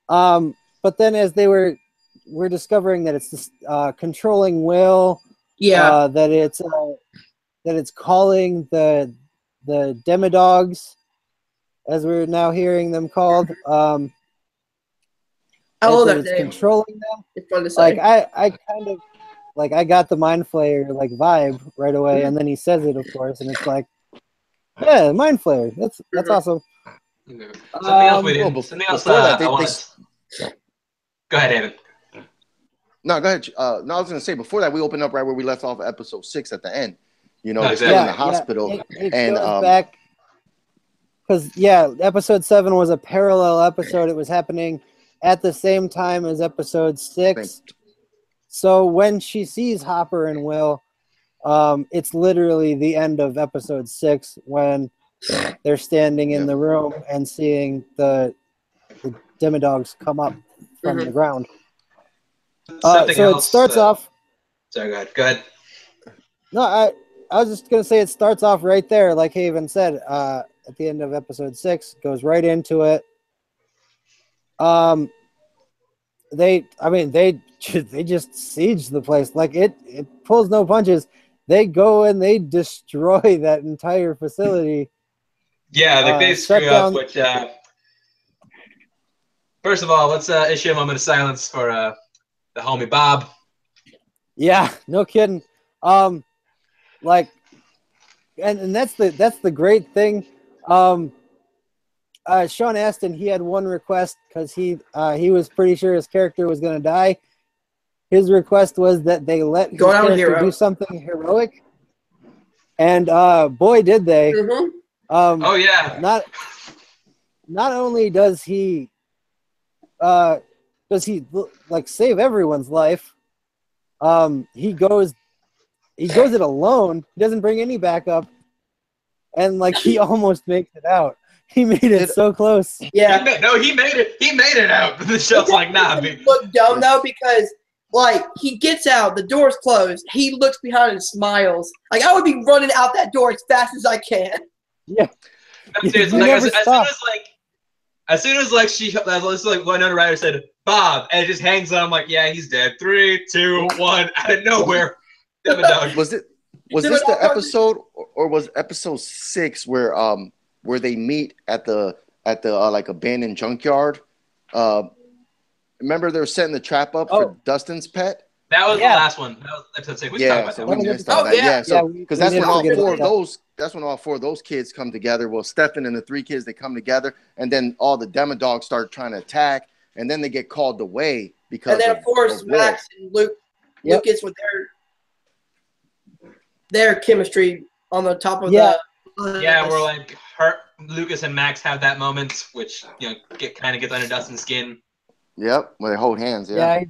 But then as we're discovering that it's this controlling will, that it's calling the demodogs, as we're now hearing them called. I love that it's name. Controlling them. It's fun to say. Like I kind of like, I got the Mind Flayer like vibe right away, and then he says it, of course, and it's like, yeah, Mind Flayer. That's awesome. Something else we didn't. Something else I want. Go ahead, Evan. No, go ahead. No, I was going to say, before that, we opened up right where we left off episode 6 at the end. They're still in the hospital. It goes back, because, episode 7 was a parallel episode. It was happening at the same time as episode 6. So when she sees Hopper and Will, it's literally the end of episode 6 when they're standing in the room and seeing the demodogs come up from the ground. So it starts off. Sorry, go ahead. No, I was just gonna say it starts off right there, like Haven said, at the end of episode 6, goes right into it. They just siege the place. Like it pulls no punches. They go and they destroy that entire facility. Yeah, they screw up, which first of all, let's issue a moment of silence for the homie Bob. Yeah, no kidding. Like, and that's the great thing. Sean Astin, he had one request, because he was pretty sure his character was going to die. His request was that they let his character do something heroic, and boy, did they! Oh yeah. Not only does he like save everyone's life, he goes it alone. He doesn't bring any backup, and like he almost makes it out. He made it so close. Yeah. He made it. He made it out. The show's like, nah, dude. Look dumb though because like he gets out, the door's closed. He looks behind and smiles. Like I would be running out that door as fast as I can. Yeah. No, seriously, like, as soon as Winona Ryder said Bob, and it just hangs on. I'm like, yeah, he's dead. 3, 2, 1, out of nowhere. Was this the episode, or was episode 6 where they meet at the like abandoned junkyard? Remember they were setting the trap up for Dustin's pet. That was the last one. That was episode 6. We talked about so that. we missed all that. Yeah, so because that's when all 4 of those kids come together. Well, Stefan and the 3 kids, they come together, and then all the demodogs start trying to attack, and then they get called away because. And then of course Max and Lucas with their chemistry on the top of the. Yeah, we're like Lucas and Max have that moment, which kind of gets under Dustin's skin. Yep, where they hold hands. Yeah.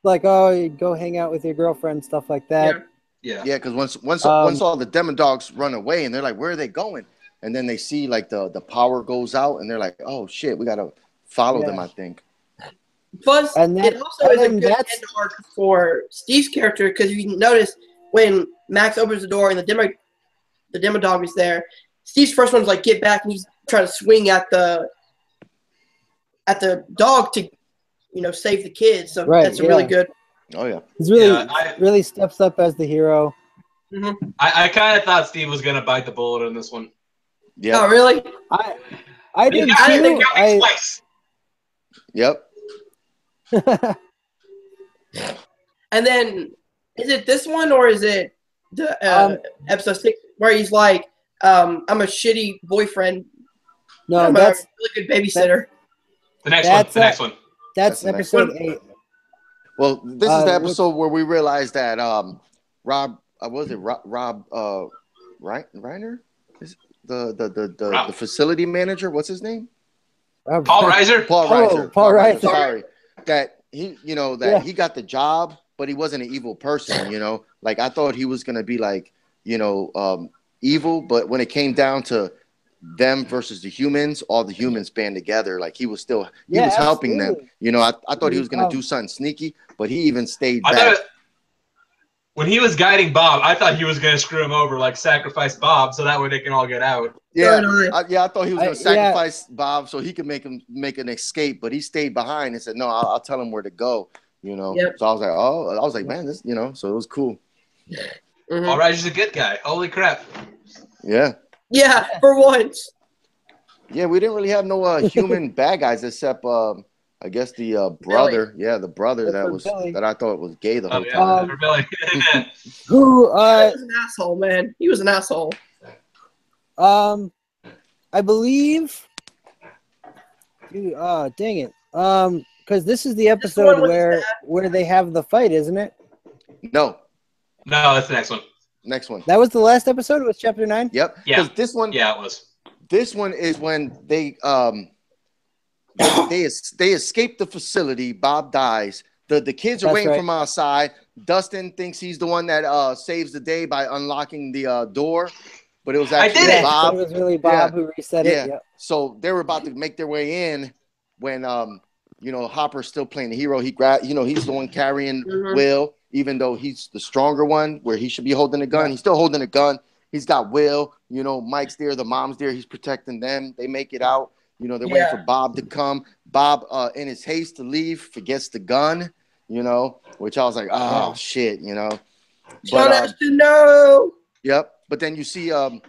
Like, oh, you go hang out with your girlfriend, stuff like that. Yeah, because once all the demodogs run away, and they're like, where are they going? And then they see like the power goes out, and they're like, oh shit, we gotta follow them. I think. Plus, it also is a good end arc for Steve's character because you notice when Max opens the door and the demodog is there, Steve's first one's like get back, and he's trying to swing at the dog to save the kids. So that's a really good. Oh yeah, he's really steps up as the hero. Mm-hmm. I kind of thought Steve was gonna bite the bullet in this one. Yeah. Oh really? I did too. Twice. Yep. And then is it this one or is it the episode 6 where he's like, I'm a shitty boyfriend. No, I'm that's a really good babysitter. The next one. That's episode 8. Well, this is the episode where we realized that Rob Reiner is the facility manager. What's his name? Paul Reiser. Paul Reiser. Paul Reiser. Sorry, that he he got the job, but he wasn't an evil person. Like I thought he was gonna be like evil, but when it came down to them versus the humans, all the humans band together. Like he was helping them. I thought he was gonna do something sneaky, but he even stayed back. When he was guiding Bob, I thought he was gonna screw him over, like sacrifice Bob, so that way they can all get out. Yeah, I thought he was gonna sacrifice Bob so he could make an escape, but he stayed behind and said, "No, I'll tell him where to go." Yep. So I was like, man, this, so it was cool. Mm-hmm. All right, he's a good guy. Holy crap. Yeah. Yeah, for once. Yeah, we didn't really have no human bad guys except I guess the brother. Billy. Yeah, the brother that I thought was gay the whole time. Billy. Who he was an asshole, man. He was an asshole. I believe. Dude, dang it. Because this is the episode where they have the fight, isn't it? No, that's the next one. Next one. That was the last episode. It was chapter 9. Yep. Yeah. This one. Yeah, it was. This one is when they escape the facility. Bob dies. The kids are waiting from outside. Dustin thinks he's the one that saves the day by unlocking the door, but it was actually Bob. It was really Bob who reset it. Yeah. So they were about to make their way in when Hopper's still playing the hero. He grabbed. He's the one carrying Will. Even though he's the stronger one, where he should be holding a gun, he's still holding a gun. He's got Will, Mike's there, the mom's there. He's protecting them. They make it out. They're waiting for Bob to come. Bob, in his haste to leave, forgets the gun, which I was like, oh, shit, But, has to know. Yep. But then you see, that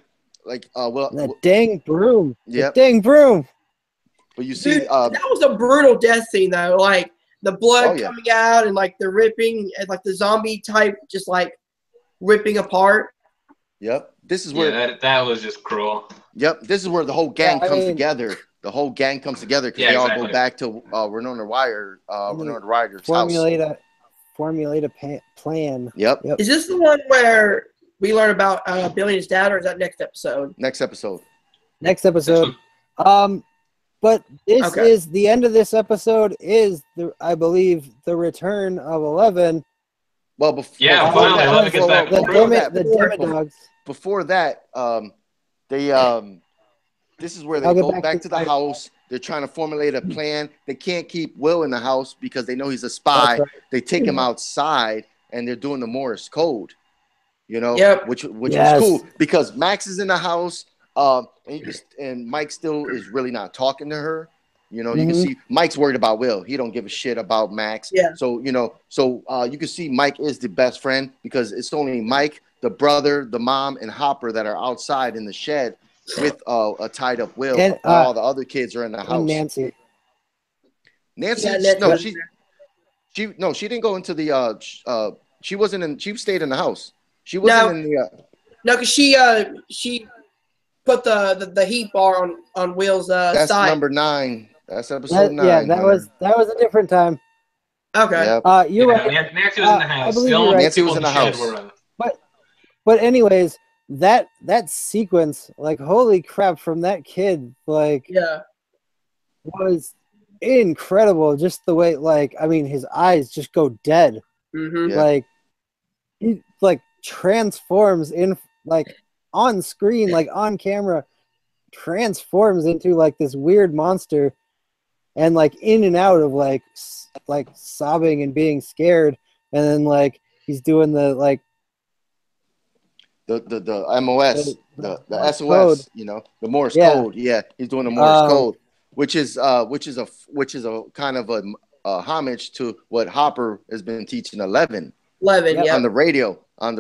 dang broom. Yep. The dang broom. But you see, that was a brutal death scene, though. Like, the blood coming out and like the ripping and like the zombie type just like ripping apart. Yep. This is where that was just cruel. Yep. This is where the whole gang comes together. The whole gang comes together because they all go back to Winona Ryder's house. Formulate a plan. Yep. Is this the one where we learn about Billy and his dad, or is that next episode? Next episode. But this is the end of this episode. I believe the return of 11. Well, before finally 11 gets back. The Demodogs. Before that, this is where they I'll get go back to the my- house. They're trying to formulate a plan. They can't keep Will in the house because they know he's a spy. That's right. They take him outside, and they're doing the Morse code. You know, Yep. which Yes. was cool because Max is in the house, and Mike still is really not talking to her. You know, you can see Mike's worried about Will. He don't give a shit about Max. Yeah. So you know, you can see Mike is the best friend because it's only Mike, the brother, the mom, and Hopper that are outside in the shed with a tied up Will. And, while all the other kids are in the And house. Nancy. Nancy, Yeah, Nancy no, was she there. she didn't go into the she wasn't in. She stayed in the house. She wasn't in the. No, because she put the heat bar on Will's That's side. number 9. That's episode 9. Yeah, that Hunter. was a different time. Okay. Yep. You're right. Nancy was in the house. I believe The you're only right. Nancy was people in the shed house. were, But anyways, that sequence, like, holy crap, from that kid, like, Yeah. was incredible. Just the way, like, I mean, his eyes just go dead. Mm-hmm. Yeah. Like, he like transforms in, like, on screen, like on camera, transforms into like this weird monster, and like in and out of like sobbing and being scared, and then like he's doing the like The MOS, the Morse SOS, code. you know, the Morse Yeah. code. Yeah, he's doing the Morse code, which is a kind of a homage to what Hopper has been teaching 11 11. Yep. on the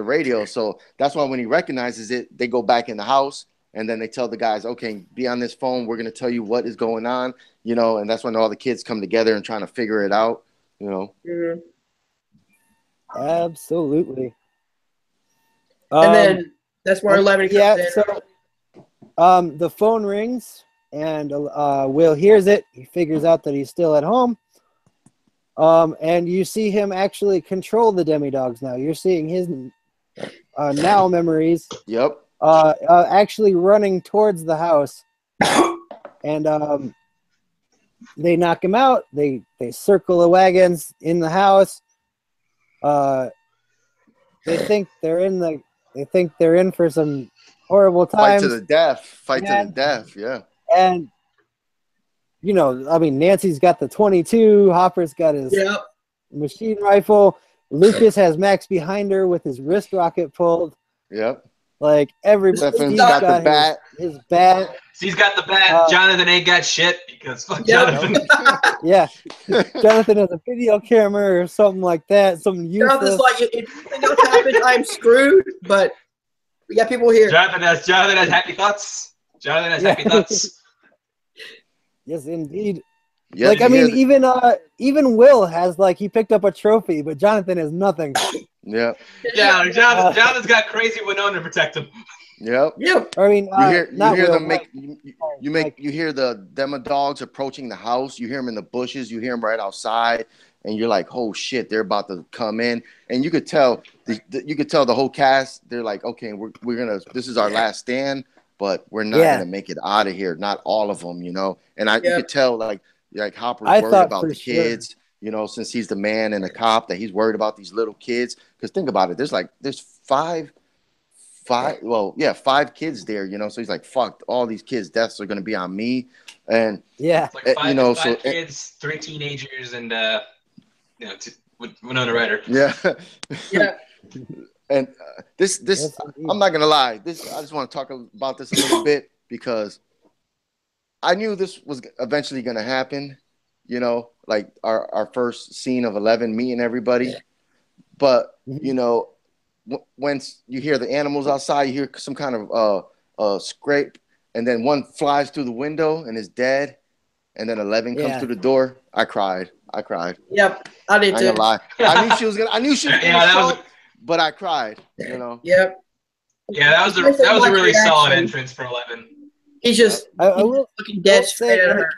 radio. So that's why when he recognizes it, they go back in the house and then they tell the guys, okay, be on this phone. We're going to tell you what is going on, you know, and that's when all the kids come together and trying to figure it out, you know. Mm-hmm. Absolutely. And then that's where 11 comes yeah, in. so the phone rings and Will hears it. He figures out that he's still at home. And you see him actually control the demi-dogs now. You're seeing his now memories Yep. actually running towards the house. And they knock him out. They circle the wagons in the house. They think they're in for some horrible times. Fight to the death. Yeah. And you know, I mean, Nancy's got the 22. Hopper's got his Yep. machine rifle. Lucas has Max behind her with his wrist rocket pulled. Yep. Like everybody, Stephen's Steve's got the bat. His bat. He's got the bat. Jonathan ain't got shit because fuck Yeah. Jonathan. Yeah, Jonathan has a video camera or something like that. Something Jonathan's useless. like, if something else happens, I'm screwed. But we got people here. Jonathan has happy thoughts. Jonathan has happy thoughts. Yes, indeed. Yeah, Like, I mean, even Will has, like, he picked up a trophy, but Jonathan has nothing. Yeah. Yeah, Jonathan's got crazy Winona to protect him. Yep. Yeah. I mean, You hear not Will, them Mike. you hear the demo dogs approaching the house. You hear them in the bushes. You hear them right outside, and you're like, "Oh shit, they're about to come in." And you could tell the whole cast. They're like, "Okay, we're gonna. This is our last stand, but we're not gonna make it out of here. Not all of them, you know." And you could tell like Hopper's worried about the kids. You know, since he's the man and the cop, that he's worried about these little kids. Because think about it, there's five kids there, you know. So he's like, fuck, all these kids' deaths are gonna be on me. And It's like five so kids, 3 teenagers, and Winona Ryder. Yeah. Yeah. And this I'm not gonna lie. I just want to talk about this a little bit because I knew this was eventually gonna happen. You know, like our first scene of 11 meeting everybody. But you know, once you hear the animals outside, you hear some kind of scrape, and then one flies through the window and is dead, and then 11 comes through the door. I cried. Yep. I did I too. ain't gonna lie. I knew she was gonna show, but I cried. You know. Yep. Yeah, that was a really solid entrance for 11. He's just I will looking dead straight at her.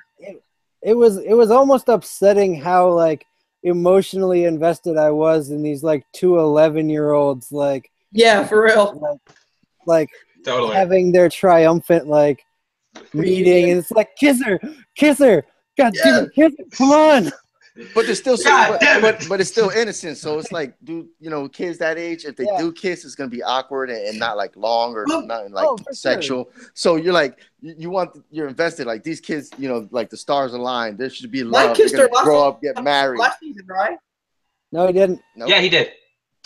It was almost upsetting how like emotionally invested I was in these like 2 11-year-olds, like Yeah, for real. like Totally. having their triumphant like meeting, and it's like kiss her, God damn it, kiss her, come on. But there's still God damn it. but it's still innocent. So it's like, dude, kids that age, if they do kiss, it's gonna be awkward and not like long or not like sexual. Sure. So you're like, you're invested. Like these kids, like the stars align. There should be love. They're gonna grow up, get married. Last season, right? No, he didn't. Nope. Yeah, he did.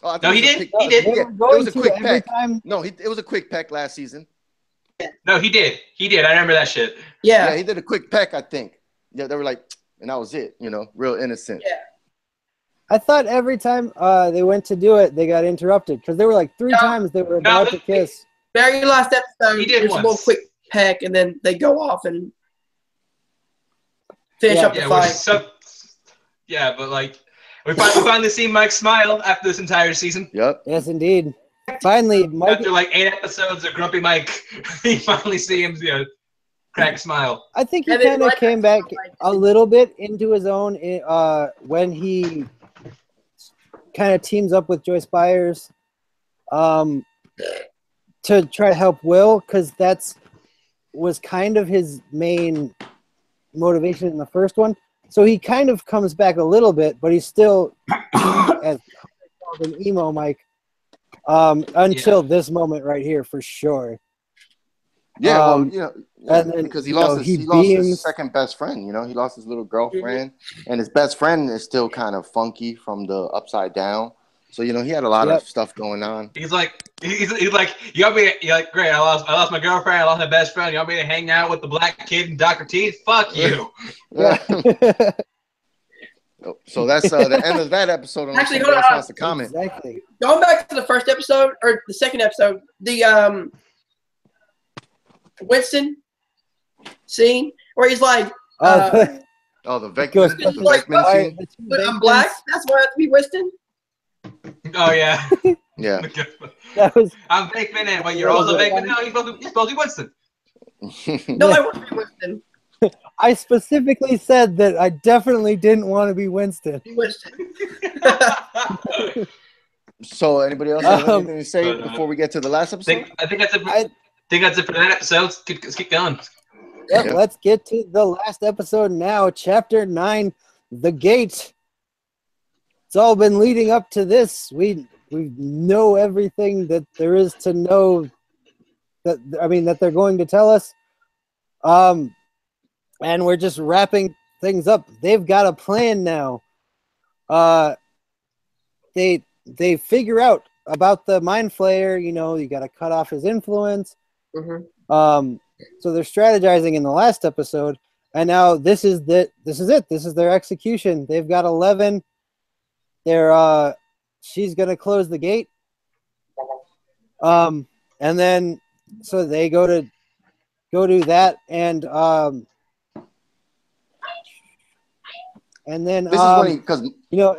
Oh, no, he did. He did. Yeah, it was a quick peck. No, it was a quick peck last season. No, he did. He did. I remember that shit. Yeah, he did a quick peck, I think. Yeah, they were like, and that was it. Real innocent. Yeah. I thought every time they went to do it, they got interrupted because there were like 3 times they were about to kiss. Very last episode, he did there's a little quick peck, and then they go off and finish up the fight. But like we finally see Mike smile after this entire season. Yep. Yes, indeed. Finally, Mike. After like 8 episodes of Grumpy Mike, you finally see him crack a smile. I think he kind of came back a little bit into his own when he kind of teams up with Joyce Byers to try to help Will, because was kind of his main motivation in the first one. So he kind of comes back a little bit, but he's still as an emo Mike until this moment right here for sure. Yeah, and then, because he lost his second best friend. He lost his little girlfriend, and his best friend is still kind of funky from the Upside Down. So he had a lot of stuff going on. He's like, you want me? You're like, great. I lost my girlfriend. I lost my best friend. You want me to hang out with the black kid and Dr. Teeth? Fuck you. So that's the end of that episode. Actually, who else wants to comment? Exactly. Going back to the first episode or the second episode, the Winston scene where he's like, the Venkman scene. But I'm black. That's why I have to be Winston. Oh yeah. Yeah. I'm Venkman, and but you're also Venkman. No, you're supposed to be Winston. No, I want to be Winston. I specifically said that I definitely didn't want to be Winston. So, anybody else have anything to say before we get to the last episode? I think that's it. I think that's it for that episode. Let's keep going. Yep, let's get to the last episode now. Chapter 9, The Gate. It's all been leading up to this. We know everything that there is to know. That they're going to tell us. And we're just wrapping things up. They've got a plan now. They figure out about the Mind Flayer. You got to cut off his influence. Mm-hmm. So they're strategizing in the last episode, and now this is it. This is their execution. They've got 11. She's gonna close the gate. And then so they go to that, and then this is when because no,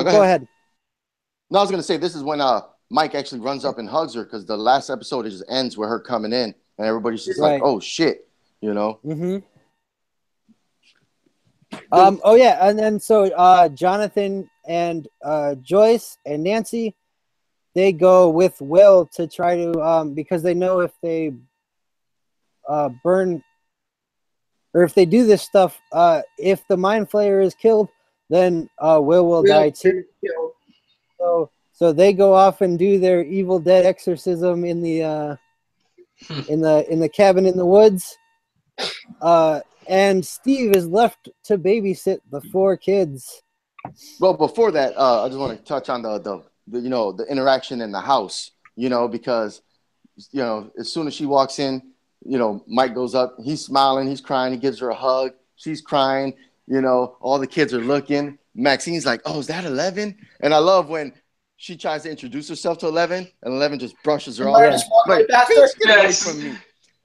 go ahead. No, I was gonna say this is when Mike actually runs up and hugs her, because the last episode it just ends with her coming in and everybody's just like, oh shit, Mm-hmm. Oh yeah, and then so Jonathan and Joyce and Nancy, they go with Will to try to because they know if they burn or if they do this stuff, if the Mind Flayer is killed, then Will die too. So they go off and do their Evil Dead exorcism in the in the cabin in the woods. And Steve is left to babysit the 4 kids. Well, before that, I just want to touch on the interaction in the house. Because as soon as she walks in, Mike goes up, he's smiling, he's crying, he gives her a hug, she's crying. All the kids are looking. Maxine's like, "Oh, is that 11?" And I love when she tries to introduce herself to 11, and 11 just brushes her off. Like, bitch, get away from me.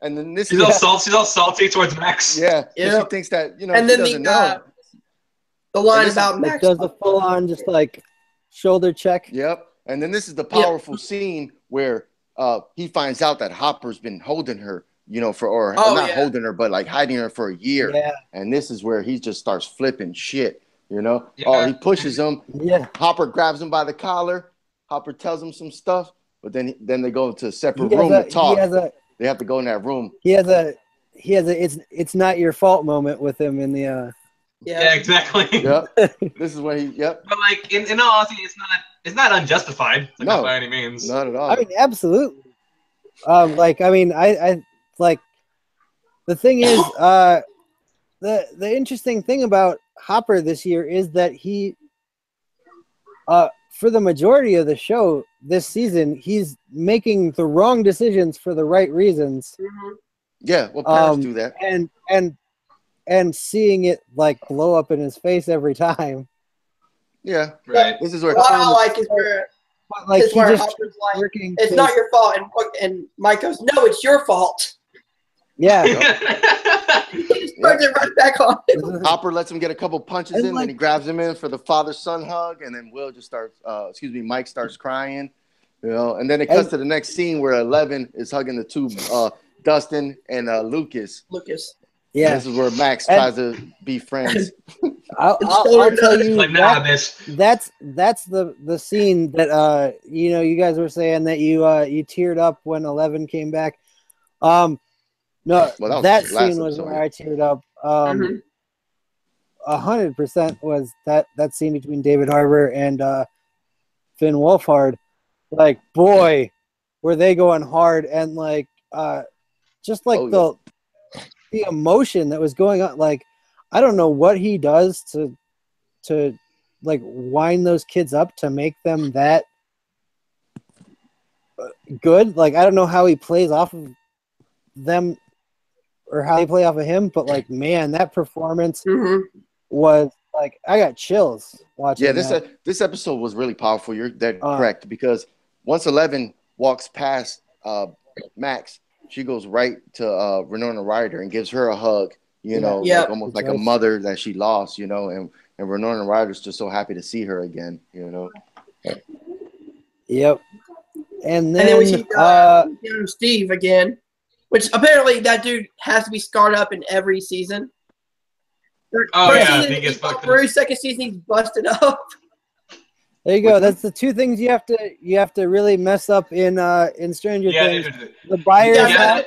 And then she's all salty towards Max. Yeah. She thinks that, and then doesn't know. The line about Max does the full on just like shoulder check. Yep. And then this is the powerful scene where he finds out that Hopper's been holding her, holding her, but like hiding her for a year. Yeah. And this is where he just starts flipping shit. Oh, he pushes him. Yeah. Hopper grabs him by the collar. Hopper tells him some stuff, but then they go to a separate room to talk. They have to go in that room. He has a it's not your fault moment with him in the Yeah, exactly. Yep. This is when he. Yep. But like in all honesty, it's not unjustified. Like, No, not by any means. not at all. I mean, absolutely. Like, I mean, I like the thing is, the interesting thing about Hopper this year is that he, for the majority of the show this season, he's making the wrong decisions for the right reasons. Yeah, well, parents do that, and seeing it like blow up in his face every time. Yeah, right. This is where what I like is where, like, is where Hopper's like, it's not your fault, and Mike goes, no, it's your fault. Yeah. He just turns it right back on. Hopper lets him get a couple punches And in, then he grabs him in for the father-son hug, and then Will just starts, Mike starts crying, and then it cuts to the next scene where 11 is hugging the two, Dustin and Lucas. Yeah. This is where Max tries to be friends. I'll tell you, like, nah, bitch. that's the scene that you guys were saying that you teared up when 11 came back. No, well, that scene was where I teared up. 100% was that scene between David Harbour and Finn Wolfhard. Like, boy, were they going hard, and like just like the emotion that was going on. Like, I don't know what he does to like wind those kids up to make them that good. Like, I don't know how he plays off of them or how they play off of him, but like, man, that performance was like, I got chills watching. Yeah, that. This episode was really powerful. You're correct, because once 11 walks past Max, she goes right to Winona Ryder and gives her a hug, like almost like a mother that she lost, and Winona Ryder's just so happy to see her again, Yep. And then we see Steve again, which apparently that dude has to be scarred up in every season. He gets fucked up. Second season, he's busted up. There you go. That's the two things you have to really mess up in Stranger Things: the buyer's house,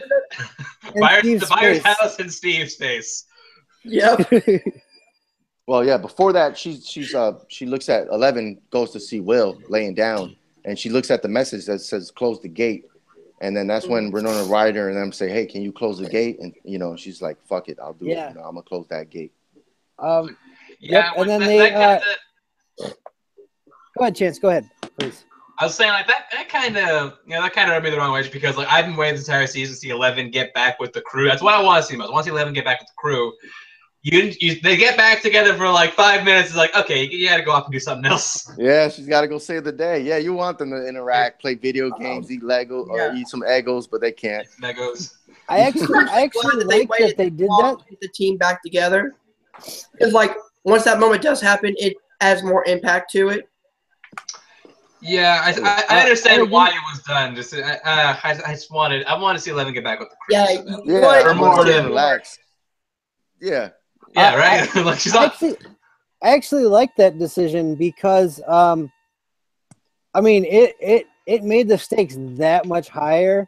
the buyer's house, and Steve's face. Yep. Well, yeah. Before that, she looks at 11, goes to see Will laying down, and she looks at the message that says "close the gate," and then that's when Winona Ryder and them say, "Hey, can you close the gate?" And she's like, "Fuck it, I'll do it. I'm gonna close that gate." And then they. Go ahead, Chance. Go ahead, please. I was saying, like, that kind of rubbed me the wrong way, just because, like, I've been waiting this entire season to see 11 get back with the crew. That's what I want to see most. I want to see 11 get back with the crew. They get back together for like 5 minutes. It's like, okay, you got to go off and do something else. Yeah, she's got to go save the day. Yeah, you want them to interact, play video games, eat Lego, or eat some Eggos, but they can't. Legos. I actually like that they did that. Get the team back together. Because, like, once that moment does happen, it adds more impact to it. Yeah, I understand why it was done. Just I want to see 11 get back with the crew. Yeah, or more to relax. Yeah. Yeah, right. Like, she's I actually like that decision because I mean it made the stakes that much higher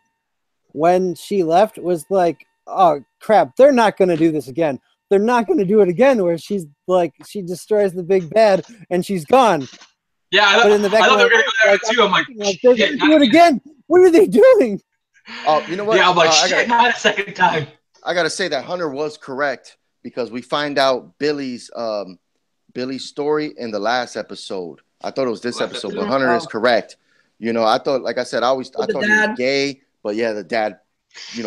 when she left. Was like, oh crap, they're not gonna do this again. They're not gonna do it again where she's like, she destroys the big bad and she's gone. Yeah, I thought they were going to go there too. I'm like, they're going to do it again. What are they doing? Oh, you know what? Yeah, I'm like, shit, not a second time. I got to say that Hunter was correct, because we find out Billy's story in the last episode. I thought it was this episode, but Hunter is correct. I thought, like I said, I thought he was gay, but yeah, the dad,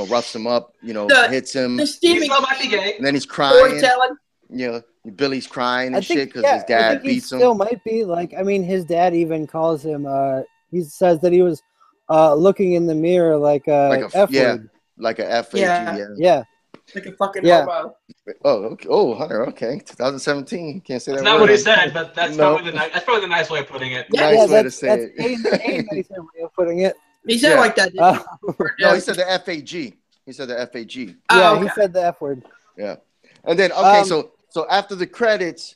roughs him up, hits him. Might be gay. And then he's crying. Billy's crying and shit because his dad beats him. Still might be, like, I mean, his dad even calls him. He says that he was looking in the mirror like a F word. Like a F. Yeah. Like a fucking homo. Oh, okay. Oh, Hunter. Okay, 2017. Can't say that. That's not what he said, but that's probably the nice way of putting it. Nice way to say it. That's a nicer way of putting it. He said like that. No, he said the FAG. He said the FAG. Yeah, he said the F word. Yeah, and then so after the credits,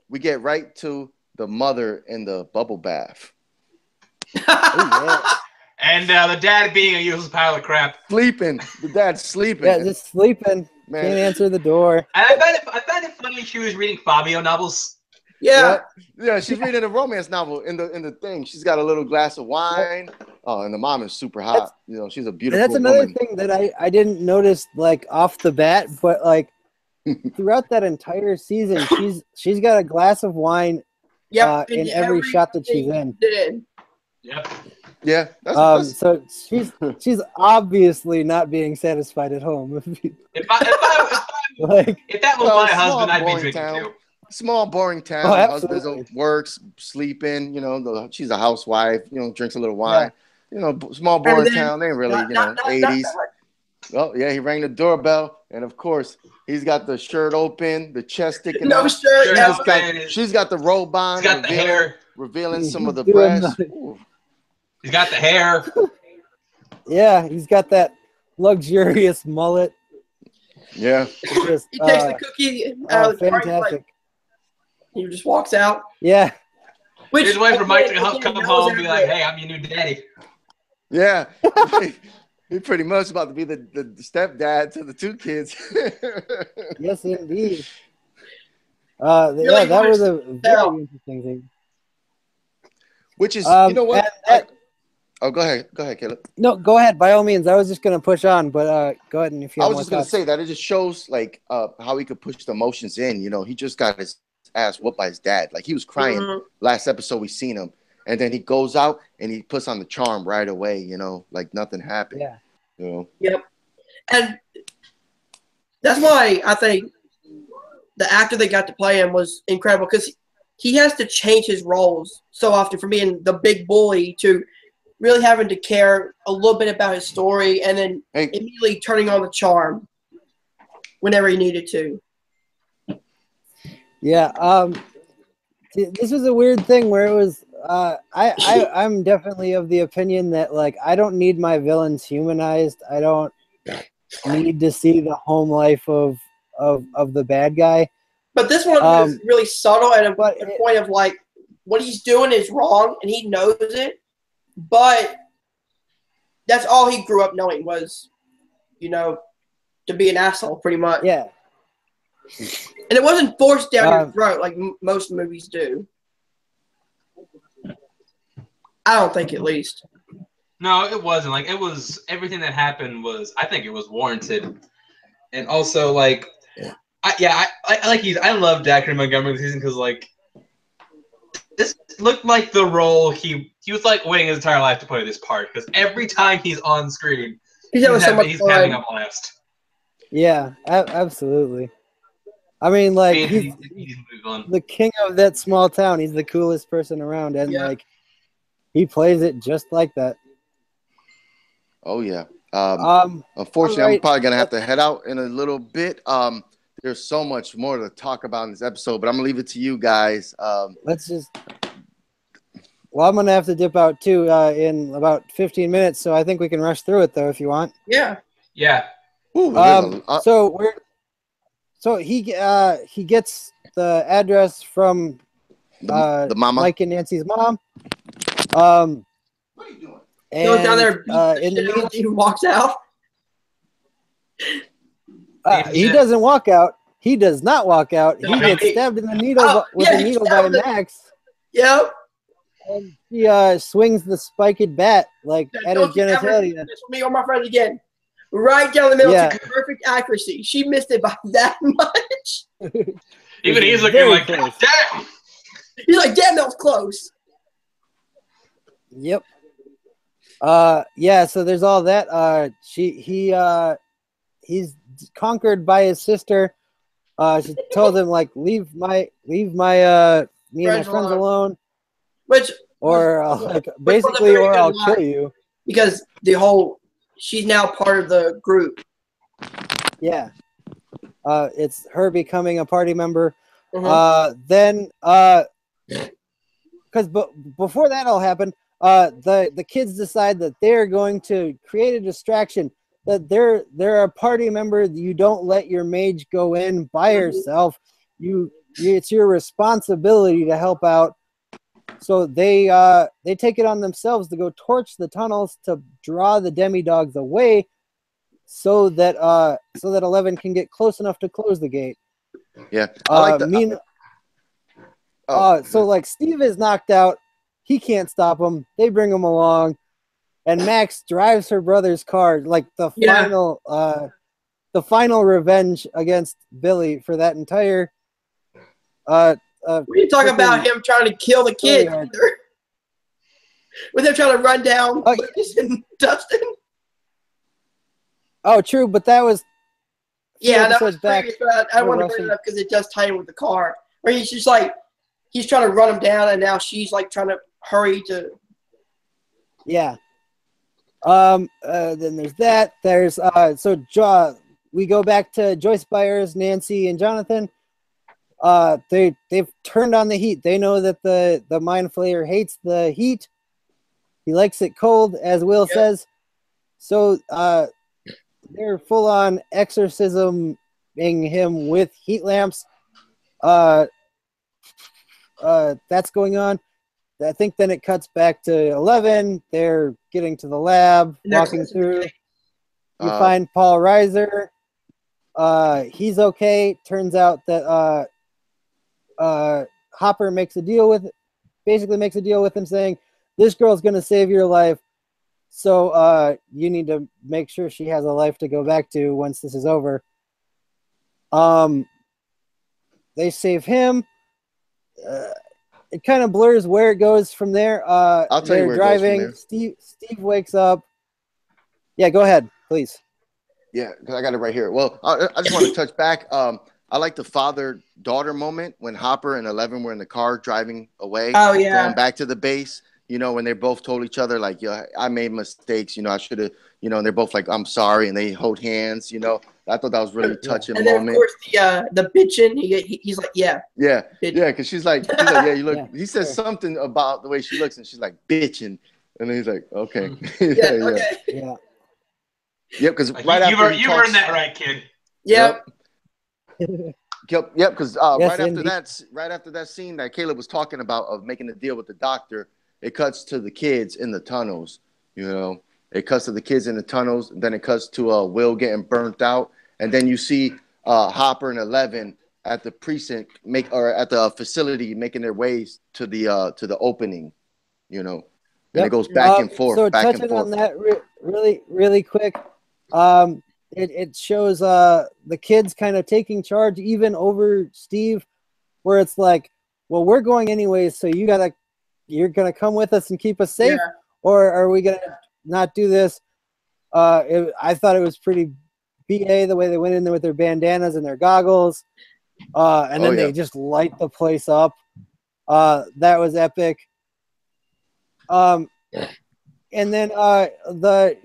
we get right to the mother in the bubble bath. And the dad being a useless pile of crap. Sleeping. The dad's sleeping. Yeah, just sleeping. Man. Can't answer the door. And I find it funny she was reading Fabio novels. Yeah. Yeah, she's reading a romance novel in the thing. She's got a little glass of wine. Oh, and the mom is super hot. She's a beautiful That's another woman. thing that I didn't notice like off the bat, but like throughout that entire season, she's got a glass of wine in every shot that she's in. Yep. Yeah. That's So she's obviously not being satisfied at home. If that was my husband, I'd be drinking too. Small, boring town. Oh, Husband works, sleeping. She's a housewife. Drinks a little wine. Yeah. Small, boring town. They ain't really, 80s. Oh, yeah, he rang the doorbell. And, of course, he's got the shirt open, the chest sticking out. She's got the robe on. He's got the hair. Revealing some of the breasts. He's got the hair. Yeah, he's got that luxurious mullet. Yeah. He takes the cookie out of the fantastic. He just walks out. Yeah. He's waiting for Mike to come home and be like, hey, I'm your new daddy. Yeah. He's pretty much about to be the stepdad to the two kids. Yes, indeed. That was a very interesting thing. Which is, you know what? Go ahead, Caleb. No, go ahead. By all means, I was just going to push on, but go ahead and if you. I was just going to say that it just shows like how he could push the emotions in. He just got his ass whooped by his dad. Like he was crying last episode we seen him, and then he goes out and he puts on the charm right away. Like nothing happened. Yeah. Yep. And that's why I think the actor that got to play him was incredible because he has to change his roles so often from being the big bully to really having to care a little bit about his story and then immediately turning on the charm whenever he needed to. Yeah. This was a weird thing where it was I'm definitely of the opinion that like I don't need my villains humanized. I don't need to see the home life of the bad guy. But this one was really subtle at a point of like what he's doing is wrong and he knows it, but that's all he grew up knowing was, to be an asshole pretty much. Yeah. And it wasn't forced down your throat like most movies do. I don't think, at least. No, it wasn't. Like, it was everything that happened was. I think it was warranted, and also like, I love Dacre Montgomery this season because like, this looked like the role he was like waiting his entire life to play this part because every time he's on screen, he's having a blast. Yeah, absolutely. I mean, like, he's the king of that small town. He's the coolest person around, and like, he plays it just like that. Oh yeah. Unfortunately, I'm probably gonna have to head out in a little bit. There's so much more to talk about in this episode, but I'm gonna leave it to you guys. Let's just. Well, I'm gonna have to dip out too in about 15 minutes, so I think we can rush through it though if you want. Yeah. Yeah. Ooh, So he gets the address from the mama, Mike and Nancy's mom. What are you doing? He goes down there in the meantime, he walks out. He doesn't walk out. He does not walk out. He gets stabbed in the needle with a needle by Max. Yep. And he swings the spiked bat like at his genitalia. This for me or my friend again. Right down the middle to perfect accuracy. She missed it by that much. Even he's looking like, damn. He's like, damn, that was close. Yep. Yeah, so there's all that. He's conquered by his sister. She told him like leave my me and my friends alone. Or I'll kill you. Because she's now part of the group. Yeah. It's her becoming a party member. Then because before that all happened, the kids decide that they're going to create a distraction, that they're a party member. You don't let your mage go in by herself. It's your responsibility to help out. So they take it on themselves to go torch the tunnels to draw the demi-dogs away so that 11 can get close enough to close the gate. Yeah, I like the. So like Steve is knocked out, he can't stop him. They bring him along, and Max drives her brother's car, like the final revenge against Billy for that entire. We talk about him trying to kill the kid. With him trying to run down Lucas and Dustin. Oh, true, but that was. That was previous, but I want to bring it up because it does tie in with the car. Where he's just like, he's trying to run him down, and now she's like trying to hurry to. Yeah. Then there's that. There's we go back to Joyce Byers, Nancy, and Jonathan. They've turned on the heat. They know that the Mind Flayer hates the heat. He likes it cold, as Will says. So they're full on exorcisming him with heat lamps. That's going on. I think then it cuts back to 11. They're getting to the lab, walking through. You find Paul Reiser. He's okay. Turns out that Hopper makes a deal with him saying, this girl's going to save your life. So you need to make sure she has a life to go back to once this is over. They save him. It kind of blurs where it goes from there. I'll tell you where driving. it goes from there. Steve wakes up. Yeah, go ahead, please. Yeah, because I got it right here. Well, I just want to touch back. I like the father-daughter moment when Hopper and 11 were in the car driving away. Oh, yeah. Going back to the base. When they both told each other, like, yeah, I made mistakes. I should have, and they're both like, I'm sorry. And they hold hands, I thought that was really touching and then, moment. of course, the bitching, he's like, yeah. Yeah. Bitchin'. Yeah. Cause she's like, yeah, you look, he says something about the way she looks and she's like bitching. And then he's like, okay. Yeah. Yep. Cause you've earned that right, kid. Yep. Yep. Because right after that scene that Caleb was talking about of making the deal with the doctor, it cuts to the kids in the tunnels. It cuts to the kids in the tunnels. And then it cuts to Will getting burnt out, and then you see Hopper and 11 at the precinct at the facility making their ways to the opening. And it goes back and forth. So back touching and forth. on that really quick. It shows the kids kind of taking charge even over Steve, where it's like, well, we're going anyways, so you're gonna come with us and keep us safe, or are we gonna not do this? I thought it was pretty BA the way they went in there with their bandanas and their goggles, and then they just light the place up. That was epic. And then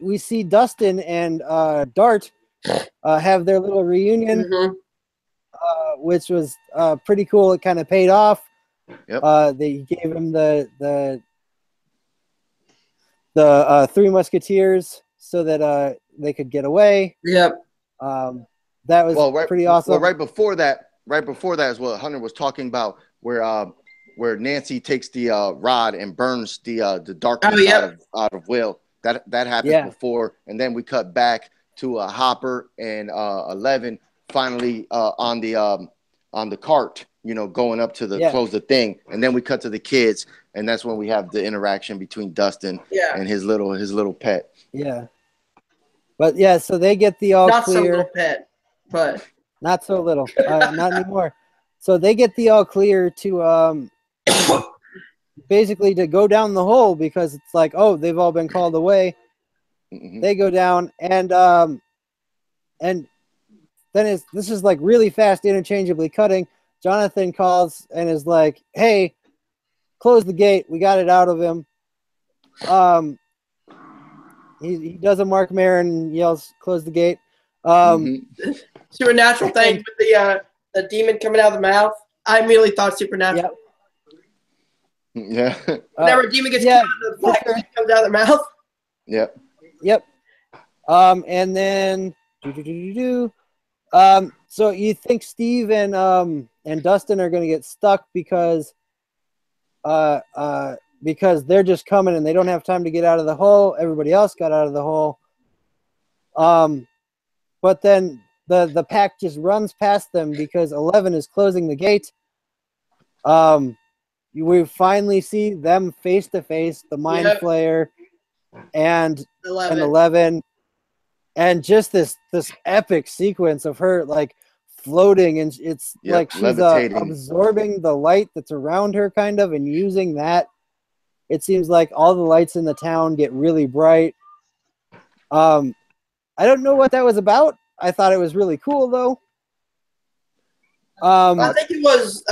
we see Dustin and Dart have their little reunion, which was pretty cool. It kind of paid off. Yep. They gave him the Three Musketeers so that they could get away. Yep. That was pretty awesome. Well, right before that is what Hunter was talking about, where Nancy takes the rod and burns the darkness out of Will. That happened before, and then we cut back to Hopper and 11 finally on the cart, going up to close the thing, and then we cut to the kids, and that's when we have the interaction between Dustin and his little pet. Yeah, but so they get the all not clear. Not so little pet, but not so little, not anymore. So they get the all clear to basically to go down the hole because it's like, oh, they've all been called away. Mm-hmm. They go down and then this is like really fast, interchangeably cutting. Jonathan calls and is like, hey, close the gate. We got it out of him. He does a Mark Maron and yells, close the gate. Supernatural thing with the demon coming out of the mouth. I immediately thought supernatural. Yep. Yeah. Whenever a demon gets killed, the black thing comes out of their mouth. Yep. Yep. And then so you think Steve and Dustin are going to get stuck because they're just coming and they don't have time to get out of the hole. Everybody else got out of the hole. but then the pack just runs past them because 11 is closing the gate. We finally see them face to face, the Mind Flayer and 11, and just this epic sequence of her like floating, and it's like she's absorbing the light that's around her, kind of, and using that. It seems like all the lights in the town get really bright. I don't know what that was about. I thought it was really cool, though. I think it was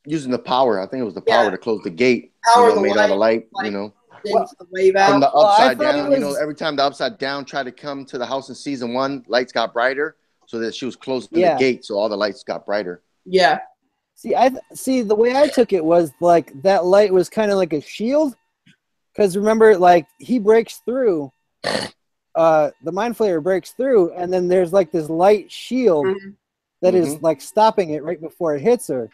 using the power. I think it was the power to close the gate. Power made all the light. Well, the wave out. From the upside down. Every time the upside down tried to come to the house in season 1, lights got brighter, so that she was closing the gate, so all the lights got brighter. Yeah. See, the way I took it was like that light was kind of like a shield, because remember, like he breaks through, the Mind Flayer breaks through, and then there's like this light shield that is like stopping it right before it hits her.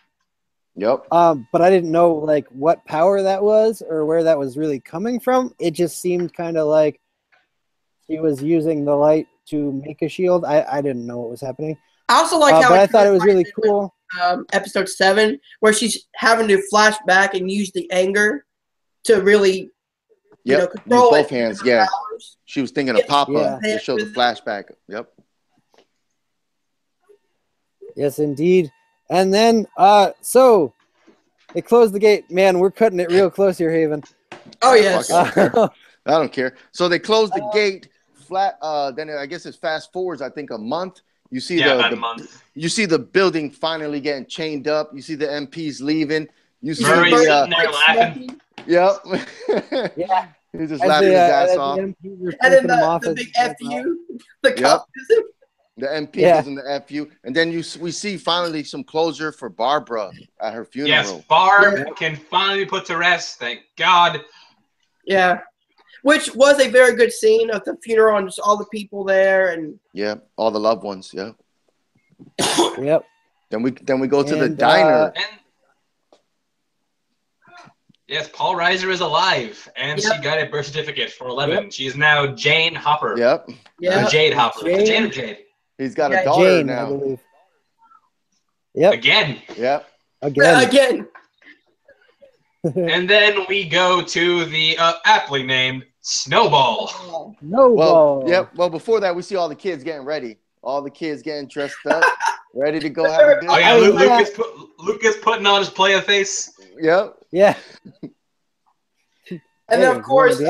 Yep. But I didn't know like what power that was or where that was really coming from. It just seemed kind of like she was using the light to make a shield. I didn't know what was happening. I also like how but I thought it was really cool. Episode 7, where she's having to flash back and use the anger to really, control both hands. Yeah, she was thinking of Papa to show the flashback. Yep. Yes, indeed. And then, so they closed the gate. Man, we're cutting it real close here, Haven. Oh yes. I don't care. So they closed the gate flat. Then I guess it's fast forwards. I think a month. You see you see the building finally getting chained up. You see the MPs leaving. You see Murray's sitting there laughing. Yep. Yeah. He's just laughing his ass off. And then the big FU, the cop. The MP is in the FU. And then we see finally some closure for Barbara at her funeral. Yes, Barb can finally be put to rest. Thank God. Yeah. Which was a very good scene of the funeral and just all the people there, and all the loved ones. Yeah. Yep. Then we go to the diner. Yes, Paul Reiser is alive, and she got a birth certificate for 11. Yep. She is now Jane Hopper. Yep. Yeah. Jade Hopper. Jane or Jade? He's got a daughter Jane, now. I believe. Yep. Again. Yep. Again. And then we go to the aptly named Snowball. Snowball. Well, before that, we see all the kids getting ready. All the kids getting dressed up, ready to go have a good time. Lucas putting on his player face. Yep. Yeah. And then, of course,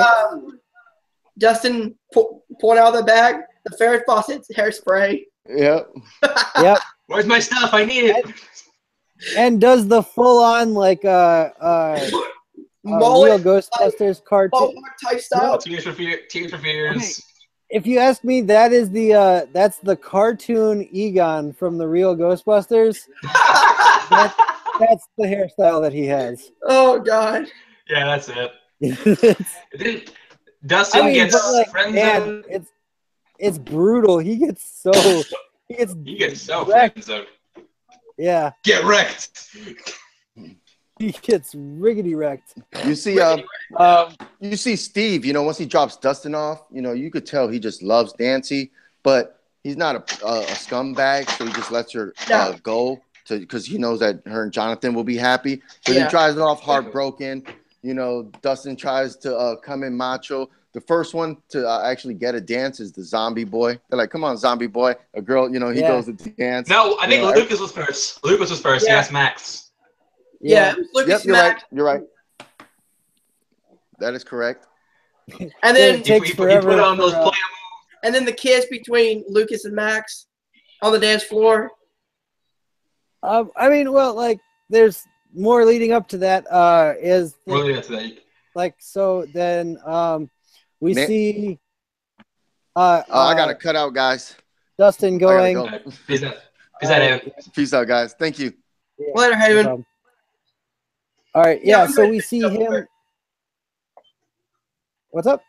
Dustin pulling out of the bag the Ferret Fawcett's hairspray. Yep. Yep. Where's my stuff? I need it. And does the full-on like real Ghostbusters cartoon type style? Tears for Fears. Okay. If you ask me, that is that's the cartoon Egon from the real Ghostbusters. That's the hairstyle that he has. Oh God. Yeah, that's it. Dustin gets friend. It's brutal. He gets so friend zoned. Yeah. Get wrecked. He gets riggedy wrecked. You see, you see Steve. Once he drops Dustin off, you could tell he just loves Nancy, but he's not a scumbag, so he just lets her go because he knows that her and Jonathan will be happy. So he drives it off heartbroken. Dustin tries to come in macho. The first one to actually get a dance is the zombie boy. They're like, "Come on, zombie boy." A girl, he goes to dance. No, I think Lucas was first. Lucas was first. Yes, Max. Yeah, Lucas. You're right. That is correct. And then takes forever. Put on those and then the kiss between Lucas and Max on the dance floor. I mean, well, like, there's more leading up to that. So then we see. I gotta cut out, guys. Dustin going. Peace out, Haven. Peace out, guys. Thank you. Yeah. Later, Haven. All right. Yeah. So we see him. What's up?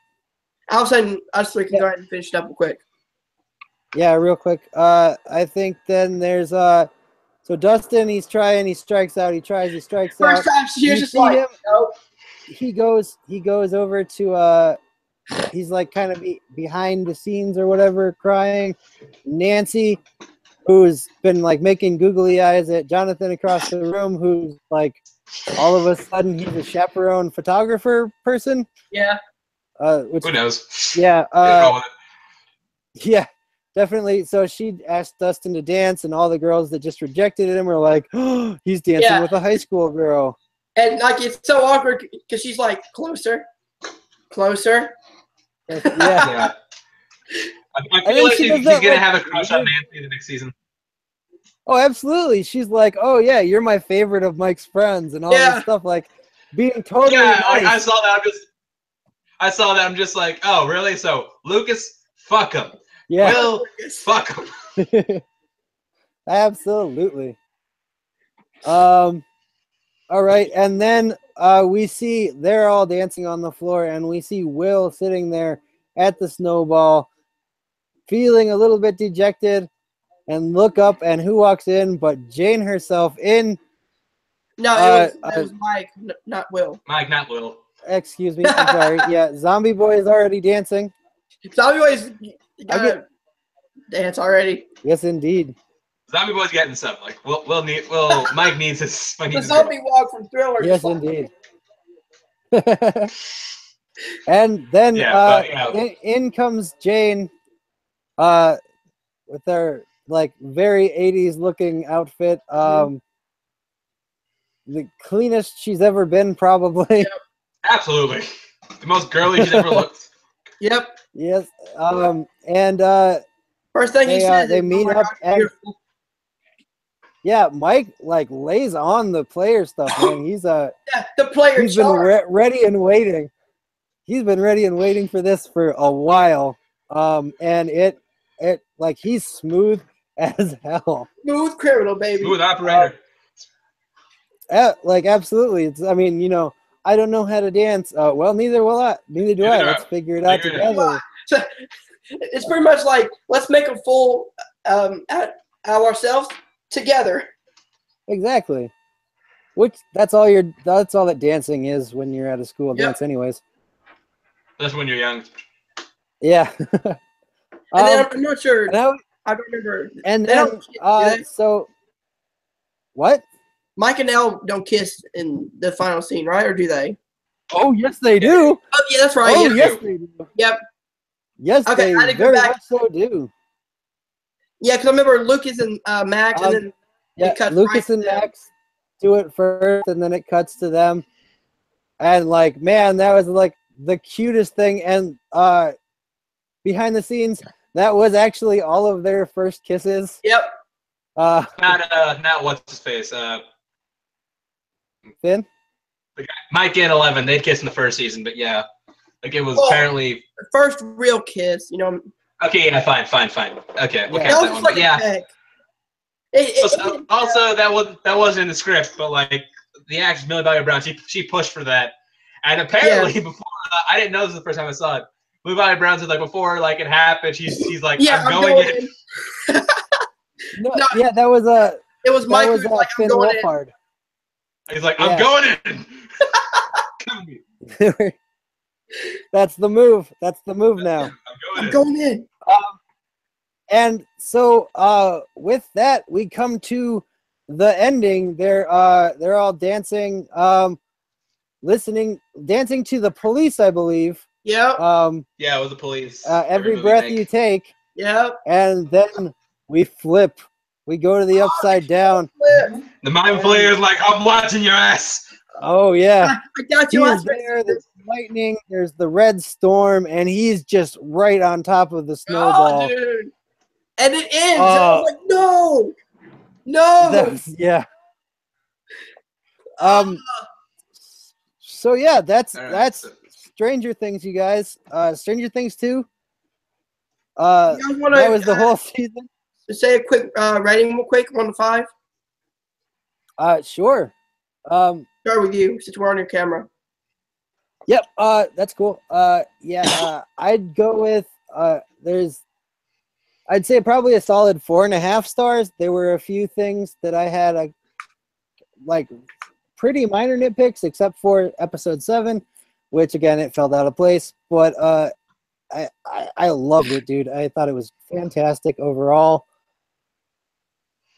I was saying us three can go ahead and finish it up real quick. Yeah, real quick. I think then there's so Dustin, he strikes out, he tries, he strikes out. First time she was just like, he goes over to he's like kind of behind the scenes or whatever, crying. Nancy, who's been like making googly eyes at Jonathan across the room, who's like all of a sudden he's a chaperone photographer person. Yeah. Which, Who knows? yeah, Roll with it. yeah, definitely. So she asked Dustin to dance, and all the girls that just rejected him were like, "Oh, he's dancing with a high school girl." And like it's so awkward because she's like closer, closer. Yeah. Yeah. I feel like he's gonna have a crush on Nancy the next season. Oh, absolutely. She's like, "Oh yeah, you're my favorite of Mike's friends," and all this stuff, like being totally Yeah, nice. like, I saw that. I'm just like, oh, really? So Lucas, fuck him. Yeah. Will, fuck him. Absolutely. All right, and then we see they're all dancing on the floor, and we see Will sitting there at the snowball, feeling a little bit dejected, and look up, and who walks in but Jane herself in. No, it was Mike, not Will. Mike, not Will. Excuse me, I'm sorry. Yeah, Zombie Boy is already dancing. Zombie Boy's gotta dance already. Yes, indeed. Zombie Boy's getting some. Like, Mike needs his. The zombie walk from Thriller. Yes, indeed. And then in comes Jane, with her like very 80s looking outfit. The cleanest she's ever been, probably. Yep. Absolutely, the most girly she's ever looked. Yep. Yes. And first thing he says, they meet up. And, yeah, Mike like lays on the player stuff, man. He's the player. He's been ready and waiting. He's been ready and waiting for this for a while. And it like he's smooth as hell. Smooth criminal, baby. Smooth operator. Like absolutely. It's. I mean, you know, I don't know how to dance. Well, neither will I. Neither do I. Let's figure it out together. It's pretty much like let's make a full out ourselves together. Exactly. Which that's all that dancing is when you're at a school dance, anyways. That's when you're young. Yeah. And then I'm not sure. I don't remember. And then so what? Mike and Elle don't kiss in the final scene, right? Or do they? Oh yes, they do. Oh yeah, that's right. Oh yeah, yes, they do. Yep. Yes, okay, they very much so do. Yeah, because I remember Lucas and Max, and then Lucas and Max do it first, and then it cuts to them. And like, man, that was like the cutest thing. And behind the scenes, that was actually all of their first kisses. Yep. Not what's his face. Finn? The guy, Mike and 11, they'd kiss in the first season, but yeah. Like it was apparently the first real kiss, you know. Okay, yeah, fine. Okay, we'll count that one. Like yeah. Also, that wasn't in the script, but like the actress Millie Bobby Brown, she pushed for that, and apparently before I didn't know this the first time I saw it. Millie Bobby Brown said like before like it happened, she's like I'm going in. No, yeah, that was it was Mike who was like Finn Wolfhard. He's like, I'm going in. That's the move. That's the move now. I'm going in. And so with that, we come to the ending. They're all dancing, dancing to the police, I believe. Yeah. Yeah, it was the police. Every breath you take. Yeah. And then we flip. We go to the upside down. The mind player is like, I'm watching your ass. Oh yeah. I got you. There's lightning. There's the red storm, and he's just right on top of the snowball. Oh, dude. And it ends. I was like, no. Yeah. So yeah, that's Stranger Things, you guys. Stranger Things 2. That was the whole season. Say a quick rating, real quick, 1 to 5. Sure. Start with you, since we're on your camera. Yep. That's cool. I'd go with I'd say probably a solid 4.5 stars. There were a few things that I had like pretty minor nitpicks, except for episode 7, which again it fell out of place. But I loved it, dude. I thought it was fantastic overall.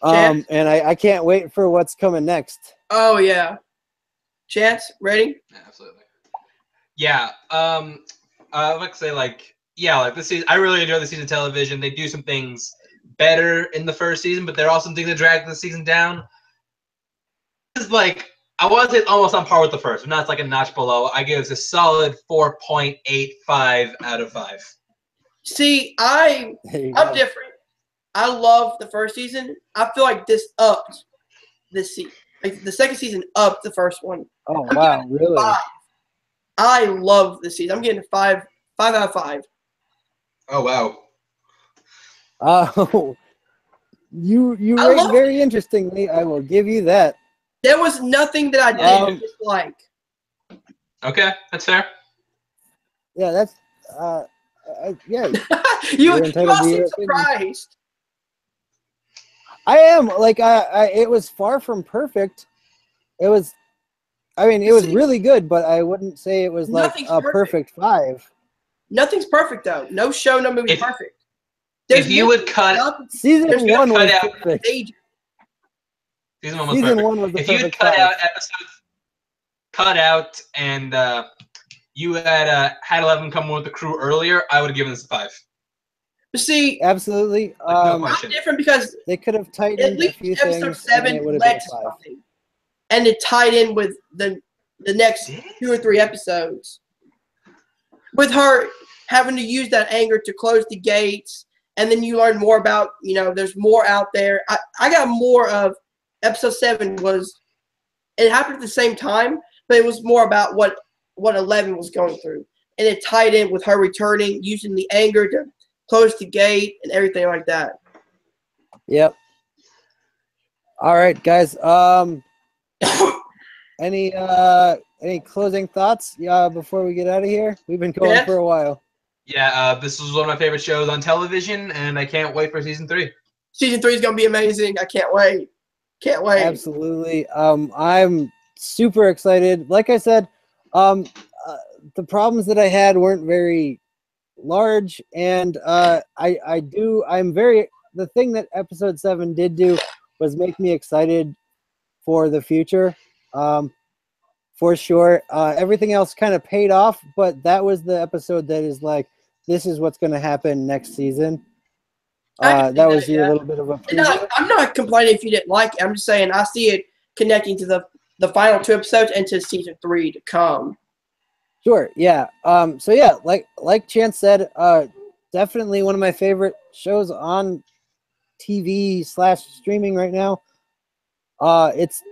Chance? And I can't wait for what's coming next. Oh yeah. Chance, ready? Yeah, absolutely. Yeah. I'd like to say like this season. I really enjoy the season of television. They do some things better in the first season, but there are some things that drag the season down. It's like I want to say it's almost on par with the first, but not like a notch below. I give this a solid 4.85 out of 5. See, There you I'm go. different. I love the first season. I feel like this upped this season. Like the second season upped the first one. Oh I'm wow, giving it really? 5. I love this season. I'm getting a 5 out of 5. Oh wow. Oh, you I rate love very interestingly. I will give you that. There was nothing that I didn't dislike. Okay, that's fair. Yeah, that's yeah. you You're entitled all to seem your opinion. surprised. I am like it was far from perfect. It was, I mean, it was really good, but I wouldn't say it was like Nothing's a perfect 5. Nothing's perfect though. No show, no movie is perfect. If you would cut Season there's 1 cut was out- perfect. Stages. Season 1 was Season perfect. 1 was the If you'd perfect cut 5. out episodes, cut out, and you had 11 come with the crew earlier, I would have given this a 5. But see, Absolutely. no I'm question. different because They could have at tightened a least few episode things, and 7 it would have led been to a 5. something, and it tied in with the next 2 or 3 episodes. With her having to use that anger to close the gates, and then you learn more about, there's more out there. I got more of episode 7 it happened at the same time, but it was more about what 11 was going through. And it tied in with her returning, using the anger to close the gate and everything like that. Yep. All right, guys. Any closing thoughts before we get out of here? We've been going for a while. Yeah, this was one of my favorite shows on television, and I can't wait for season 3. Season 3 is going to be amazing. I can't wait. Can't wait. Absolutely. I'm super excited. Like I said, the problems that I had weren't very large, and the thing that episode 7 did do was make me excited for the future. For sure. Everything else kind of paid off, but that was the episode that is like, this is what's going to happen next season. That was your little bit of a preview. I'm not complaining if you didn't like it. I'm just saying I see it connecting to the final 2 episodes and to season 3 to come. Sure, yeah. So yeah, like Chance said, definitely one of my favorite shows on TV/streaming right now. It's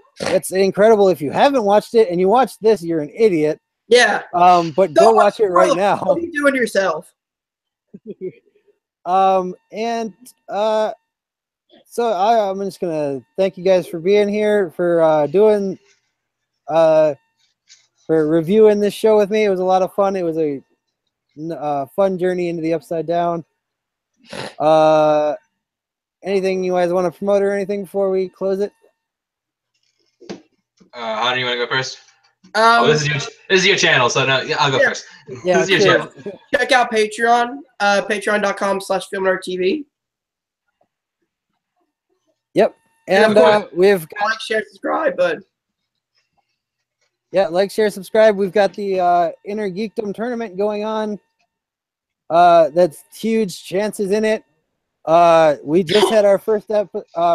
incredible. If you haven't watched it and you watched this, you're an idiot. Yeah. But go watch it right now. What are you doing to yourself? So I'm just gonna thank you guys for being here, for for reviewing this show with me. It was a lot of fun. It was a fun journey into the Upside Down. Anything you guys want to promote or anything before we close it? How do you want to go first? This is your channel, so no, I'll go first. Yeah, this is your channel. Check out Patreon, patreon.com/filmnerdtv. Yep, and we've got like, share, subscribe, bud. Yeah, like, share, subscribe. We've got the Inner Geekdom tournament going on. That's huge chances in it. We just had our first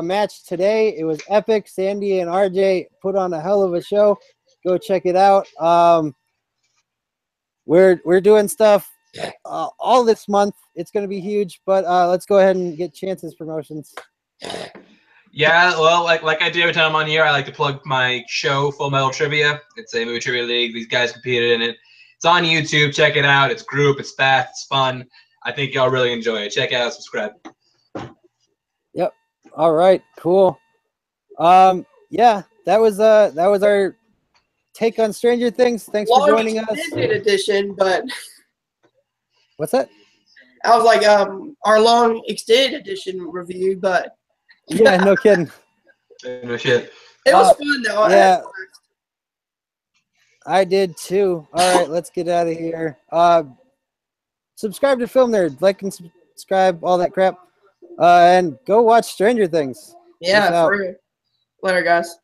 match today. It was epic. Sandy and RJ put on a hell of a show. Go check it out. We're doing stuff all this month. It's going to be huge. But let's go ahead and get Chance's promotions. Yeah, well, like I do every time I'm on here, I like to plug my show, Full Metal Trivia. It's a movie trivia league. These guys competed in it. It's on YouTube. Check it out. It's group. It's fast. It's fun. I think y'all really enjoy it. Check it out. Subscribe. Yep. All right. Cool. Yeah, that was our take on Stranger Things. Thanks for joining us. Extended edition, but What's that? I was like, our long extended edition review, but Yeah, no kidding. No shit. it was fun though. Yeah, I did too. All right, let's get out of here. subscribe to Film Nerd, like and subscribe, all that crap, and go watch Stranger Things. Peace Yeah, out. for real. Later, guys.